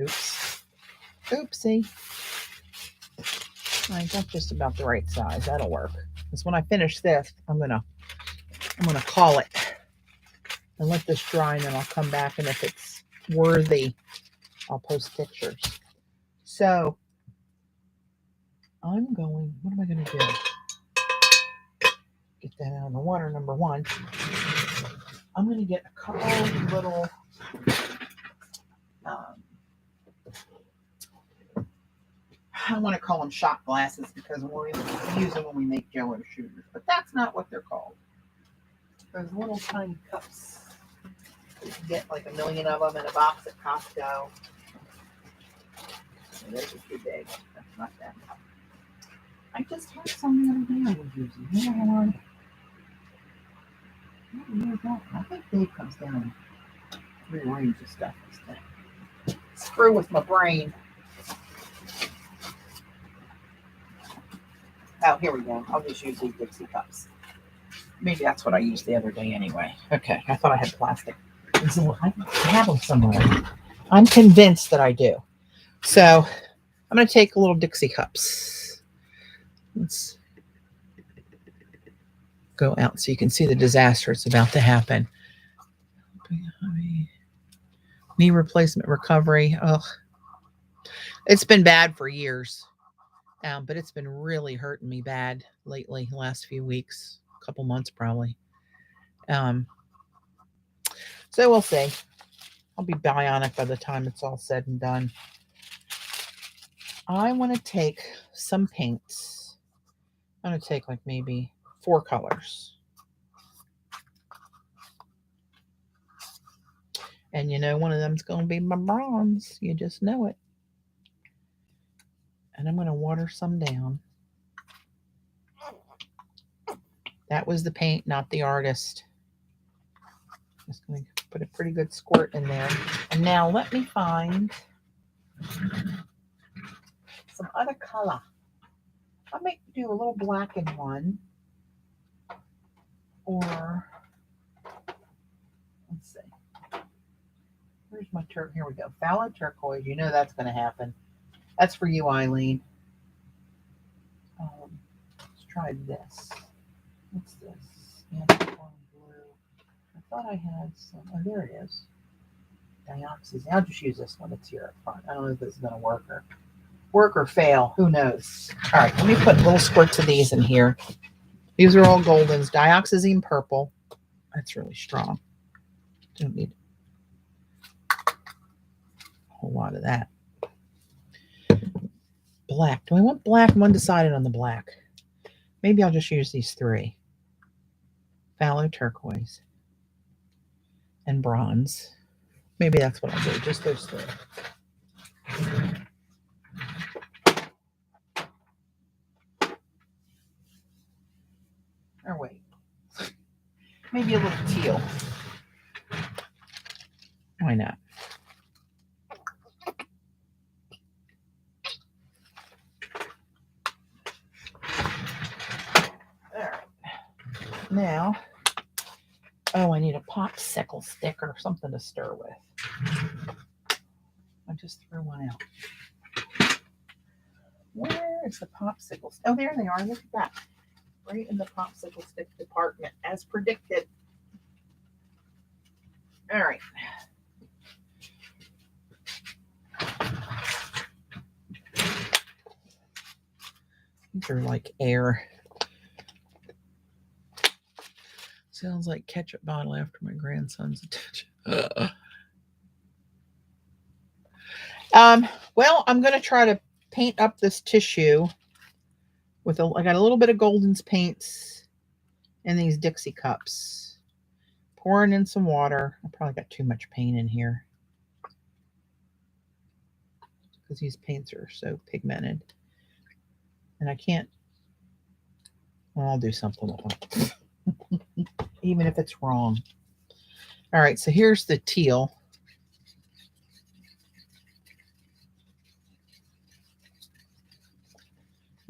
Oops. Oopsie. I got just about the right size. That'll work. Because when I finish this, I'm gonna call it and let this dry, and then I'll come back, and if it's worthy, I'll post pictures. So what am I gonna do? Get that out of the water, number one. I'm gonna get a couple little I want to call them shot glasses because we use them when we make Jello shooters, but that's not what they're called. Those little tiny cups. You can get like 1 million of them in a box at Costco. So those are too big. That's not that. I just had some the other day I was using. Where the hell are they? I think Dave comes down and rearranges stuff instead. Screw with my brain. Oh, here we go. I'll just use these Dixie cups. Maybe that's what I used the other day anyway. Okay, I thought I had plastic. I have them somewhere. I'm convinced that I do. So I'm going to take a little Dixie cups. Let's go out so you can see the disaster that's about to happen. Knee replacement recovery. Ugh. It's been bad for years, but it's been really hurting me bad lately, the last few weeks, a couple months probably. So we'll see. I'll be bionic by the time it's all said and done. I want to take some paints. I'm going to take like maybe 4 colors. And you know, one of them's going to be my bronze. You just know it. And I'm going to water some down. That was the paint, not the artist. Just going to put a pretty good squirt in there. And now let me find some other color. I might do a little black in one. Or, let's see. Where's my turquoise? Here we go. Phthalo turquoise. You know that's going to happen. That's for you, Eileen. Let's try this. What's this? Blue. I thought I had some. Oh, there it is. Dioxazine. I'll just use this one. It's here up front. I don't know if this is going to work or fail. Who knows? All right, let me put little squirts of these in here. These are all Goldens. Dioxazine purple. That's really strong. Don't need a whole lot of that. Black. Do I want black? I'm undecided on the black. Maybe I'll just use these 3. Phthalo turquoise and bronze. Maybe that's what I'll do. Just those 3. Or wait. Maybe a little teal. Why not? All right. Now, oh, I need a popsicle stick or something to stir with. I just threw one out. Where is the popsicle? Oh, there they are. Look at that. Right in the popsicle stick department, as predicted. All right. These are like air. Sounds like ketchup bottle after my grandson's attention. Well, I'm going to try to paint up this tissue with I got a little bit of Golden's paints in these Dixie cups. Pouring in some water. I probably got too much paint in here because these paints are so pigmented. And I can't, well, I'll do something with them. Even if it's wrong. All right, so here's the teal.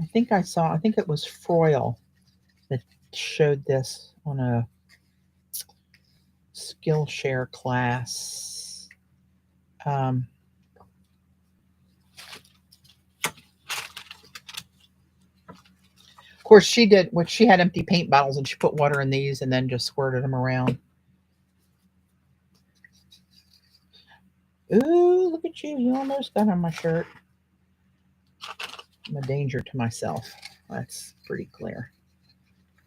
I think it was Froyle that showed this on a Skillshare class. Of course, she did what she had empty paint bottles and she put water in these and then just squirted them around. Ooh, look at you. You almost got on my shirt. I'm a danger to myself. That's pretty clear.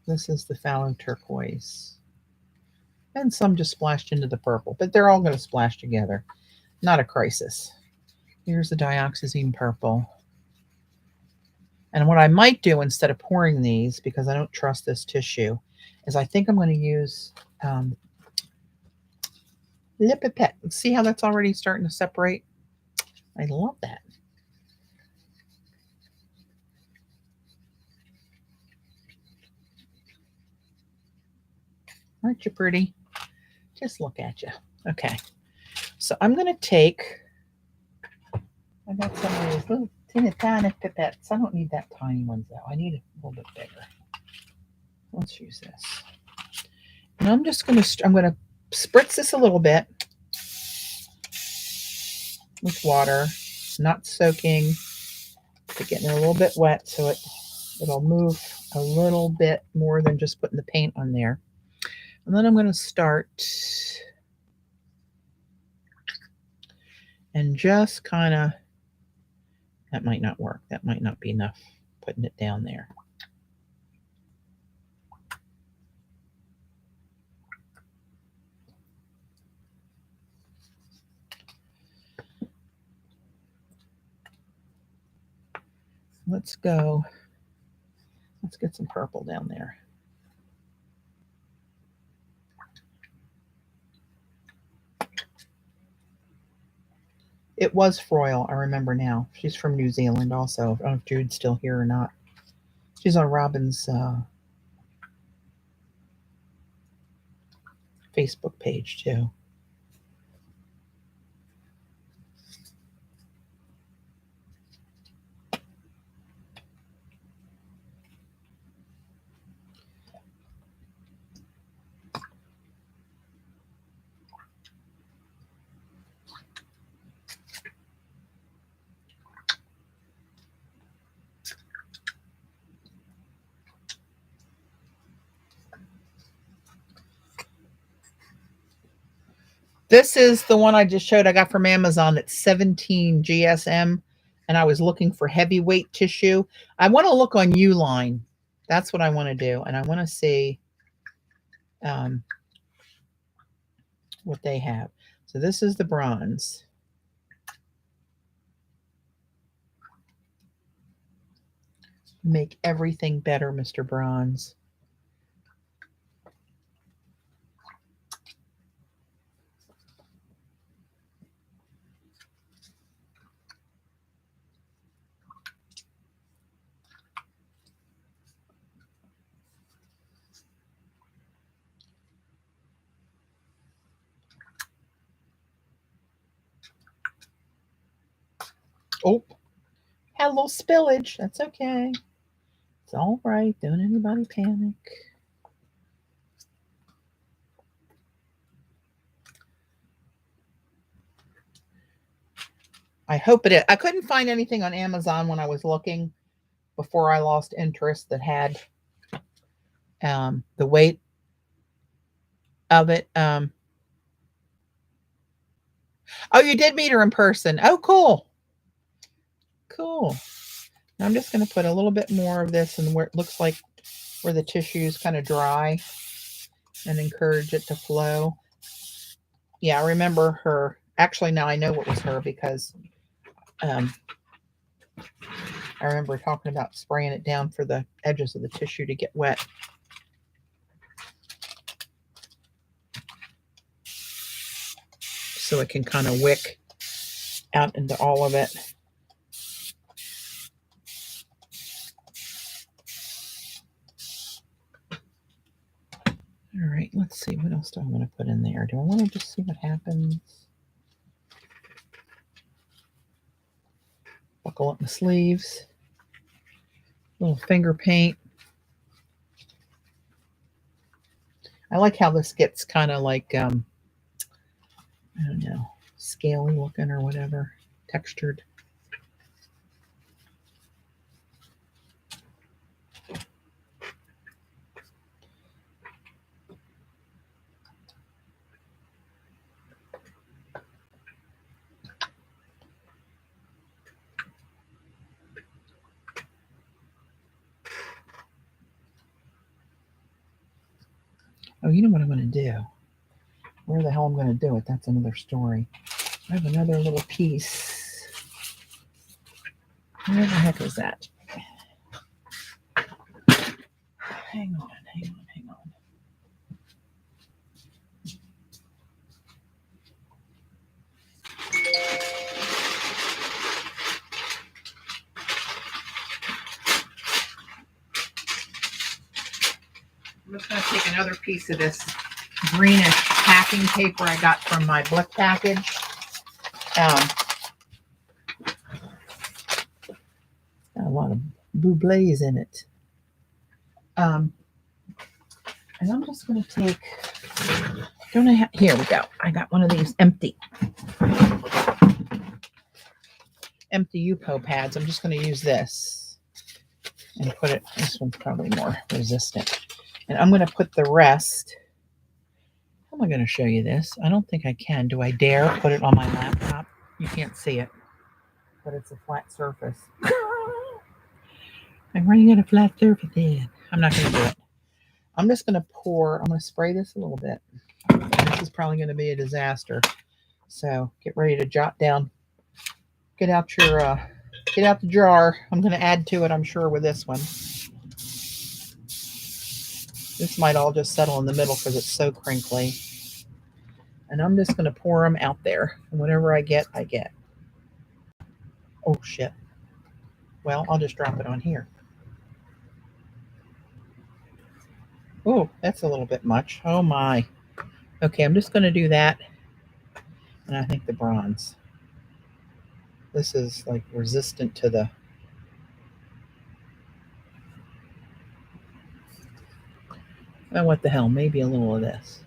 This is the phthalo turquoise. And some just splashed into the purple, but they're all going to splash together. Not a crisis. Here's the dioxazine purple. And what I might do instead of pouring these, because I don't trust this tissue, is I think I'm going to use lip pipette. See how that's already starting to separate? I love that. Aren't you pretty? Just look at you. Okay. So I'm going to take, I got some of these little teeny tiny pipettes. I don't need that tiny ones though. I need a little bit bigger. Let's use this. And I'm just going to, I'm going to spritz this a little bit with water, not soaking, but getting it a little bit wet so it'll move a little bit more than just putting the paint on there. And then I'm going to start and just kind of, that might not work. That might not be enough putting it down there. Let's go. Let's get some purple down there. It was Froyle, I remember now. She's from New Zealand also. I don't know if Jude's still here or not. She's on Robyn's Facebook page too. This is the one I just showed I got from Amazon. It's 17 GSM, and I was looking for heavyweight tissue. I want to look on Uline. That's what I want to do, and I want to see what they have. So this is the bronze. Make everything better, Mr. Bronze. Oh, had a little spillage. That's okay. It's all right. Don't anybody panic. I hope it is. I couldn't find anything on Amazon when I was looking before I lost interest that had the weight of it. Oh, you did meet her in person. Oh, cool. Cool. I'm just going to put a little bit more of this in where it looks like where the tissue is kind of dry and encourage it to flow. Yeah, I remember her. Actually, now I know what was her because I remember talking about spraying it down for the edges of the tissue to get wet. So it can kind of wick out into all of it. All right, let's see. What else do I want to put in there? Do I want to just see what happens? Buckle up the sleeves. Little finger paint. I like how this gets kind of like, I don't know, scaly looking or whatever, textured. Oh, you know what I'm going to do? Where the hell I'm going to do it? That's another story. I have another little piece. Where the heck is that? hang on, hang on, hang on. I'm just going to take another piece of this greenish packing paper I got from my Blick package. Got a lot of boublés in it. And I'm just going to take, don't I have, here we go. I got one of these empty UPO pads. I'm just going to use this and put it, this one's probably more resistant. And I'm going to put the rest, how am I going to show you this? I don't think I can. Do I dare put it on my laptop? You can't see it, but it's a flat surface. I'm running out of flat surface here. I'm not going to do it. I'm just going to pour, I'm going to spray this a little bit. This is probably going to be a disaster. So get ready to jot down, get out the jar. I'm going to add to it, I'm sure, with this one. This might all just settle in the middle because it's so crinkly. And I'm just going to pour them out there. And whatever I get, I get. Oh, shit. Well, I'll just drop it on here. Oh, that's a little bit much. Oh, my. Okay, I'm just going to do that. And I think the bronze. This is like resistant to the... Oh, what the hell? Maybe a little of this.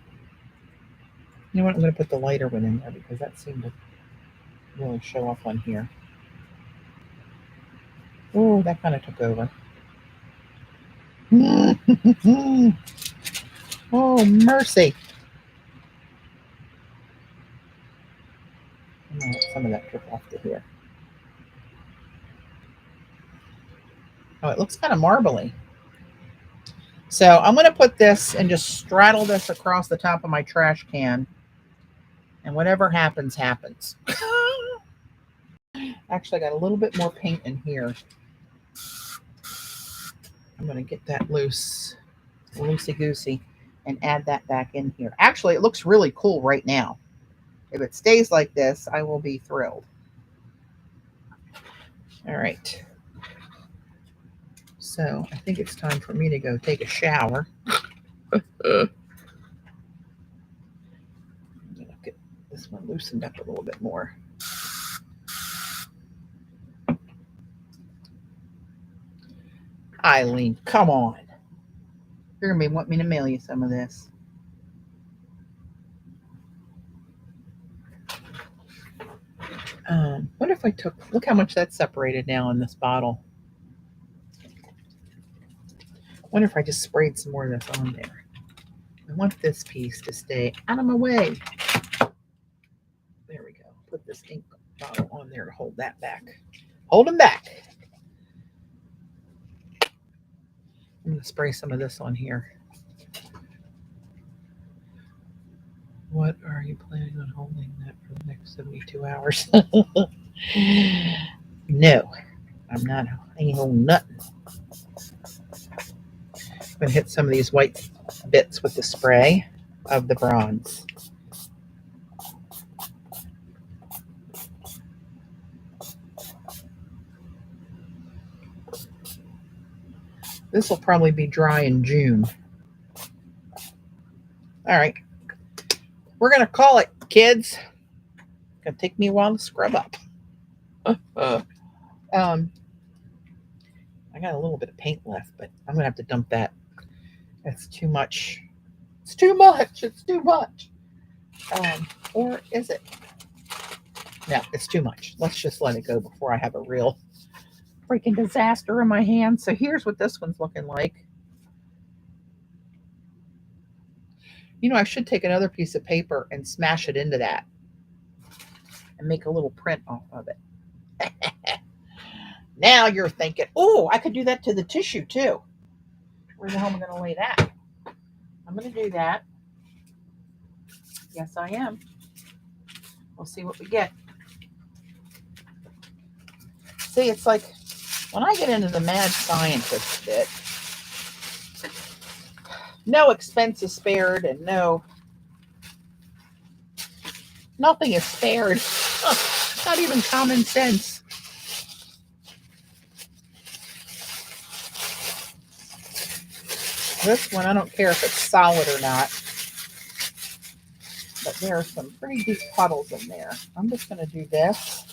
You know what? I'm going to put the lighter one in there because that seemed to really show up on here. Oh, that kind of took over. Oh, mercy. I'm going to let some of that drip off to here. Oh, it looks kind of marbly. So I'm going to put this and just straddle this across the top of my trash can. And whatever happens, happens. Actually, I got a little bit more paint in here. I'm going to get that loose, loosey-goosey, and add that back in here. Actually, it looks really cool right now. If it stays like this, I will be thrilled. All right. So I think it's time for me to go take a shower. I'm going to get this one loosened up a little bit more. Eileen, come on. You're going to want me to mail you some of this. What if I took, look how much that's separated now in this bottle. What if I just sprayed some more of this on there? I want this piece to stay out of my way. There we go. Put this ink bottle on there to hold that back. Hold them back. I'm going to spray some of this on here. What are you planning on holding that for the next 72 hours? No, I'm not. I ain't holding nothing. I'm going to hit some of these white bits with the spray of the bronze. This will probably be dry in June. All right. We're going to call it, kids. It's going to take me a while to scrub up. I got a little bit of paint left, but I'm going to have to dump that. That's too much. It's too much. It's too much. Or is it? No, it's too much. Let's just let it go before I have a real freaking disaster in my hands. So here's what this one's looking like. You know, I should take another piece of paper and smash it into that and make a little print off of it. Now you're thinking, oh, I could do that to the tissue too. Where the hell am I going to lay that? I'm going to do that. Yes, I am. We'll see what we get. See, it's like when I get into the mad scientist bit, no expense is spared, and nothing is spared. Not even common sense. This one, I don't care if it's solid or not, but there are some pretty deep puddles in there. I'm just going to do this.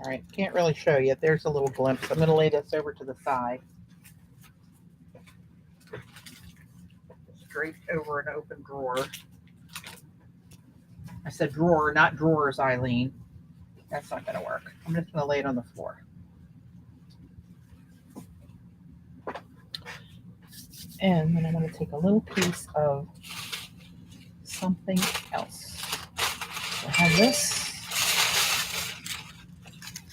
All right, can't really show you. There's a little glimpse. I'm going to lay this over to the side. Straight over an open drawer. I said drawer, not drawers, Eileen. That's not going to work. I'm just going to lay it on the floor. And then I'm going to take a little piece of something else. I have this.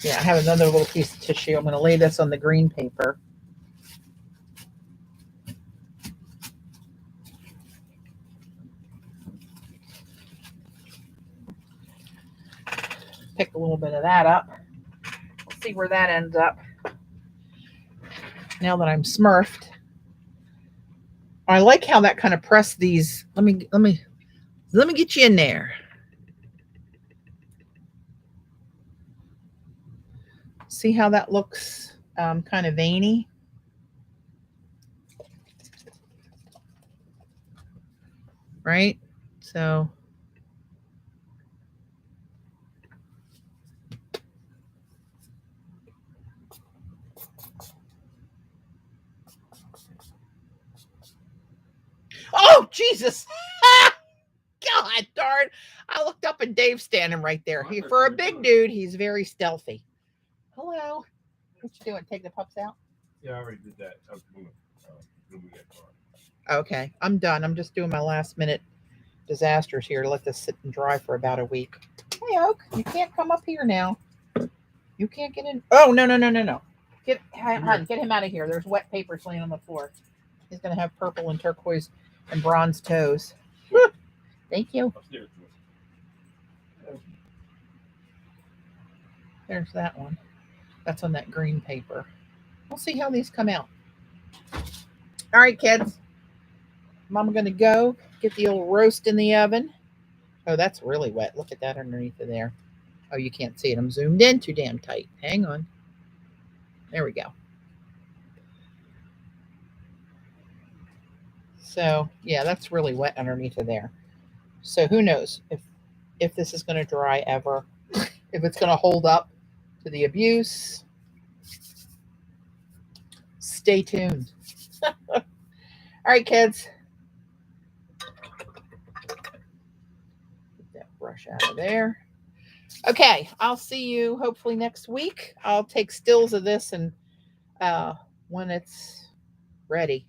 Yeah, I have another little piece of tissue. I'm going to lay this on the green paper. Pick a little bit of that up. See where that ends up. Now that I'm smurfed. I like how that kind of pressed these. Let me get you in there. See how that looks kind of veiny? Right? So oh, Jesus. God darn. I looked up and Dave's standing right there. For a big dude, he's very stealthy. Hello. What you doing? Take the pups out? Yeah, I already did that. I was moving that car. Okay, I'm done. I'm just doing my last minute disasters here to let this sit and dry for about a week. Hey, Oak, you can't come up here now. You can't get in. Oh, no. Get him out of here. There's wet papers laying on the floor. He's going to have purple and turquoise and bronze toes. Thank you. There's that one. That's on that green paper. We'll see how these come out. All right, kids. Mama going to go get the old roast in the oven. Oh, that's really wet. Look at that underneath of there. Oh, you can't see it. I'm zoomed in too damn tight. Hang on. There we go. So, yeah, that's really wet underneath of there. So who knows if this is going to dry ever, if it's going to hold up to the abuse. Stay tuned. All right, kids. Get that brush out of there. Okay, I'll see you hopefully next week. I'll take stills of this, and when it's ready,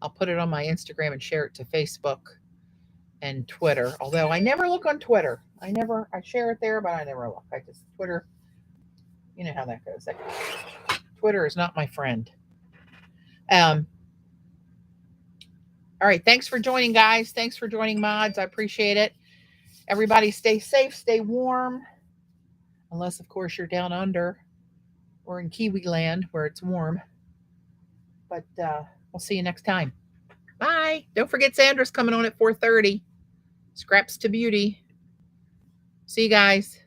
I'll put it on my Instagram and share it to Facebook and Twitter. Although I never look on Twitter. I share it there, but I never look. I just Twitter. You know how that goes. Twitter is not my friend. All right. Thanks for joining, guys. Thanks for joining, mods. I appreciate it. Everybody stay safe, stay warm. Unless, of course, you're down under or in Kiwi land where it's warm. But we'll see you next time. Bye. Don't forget Sandra's coming on at 4:30. Scraps to Beauty. See you guys.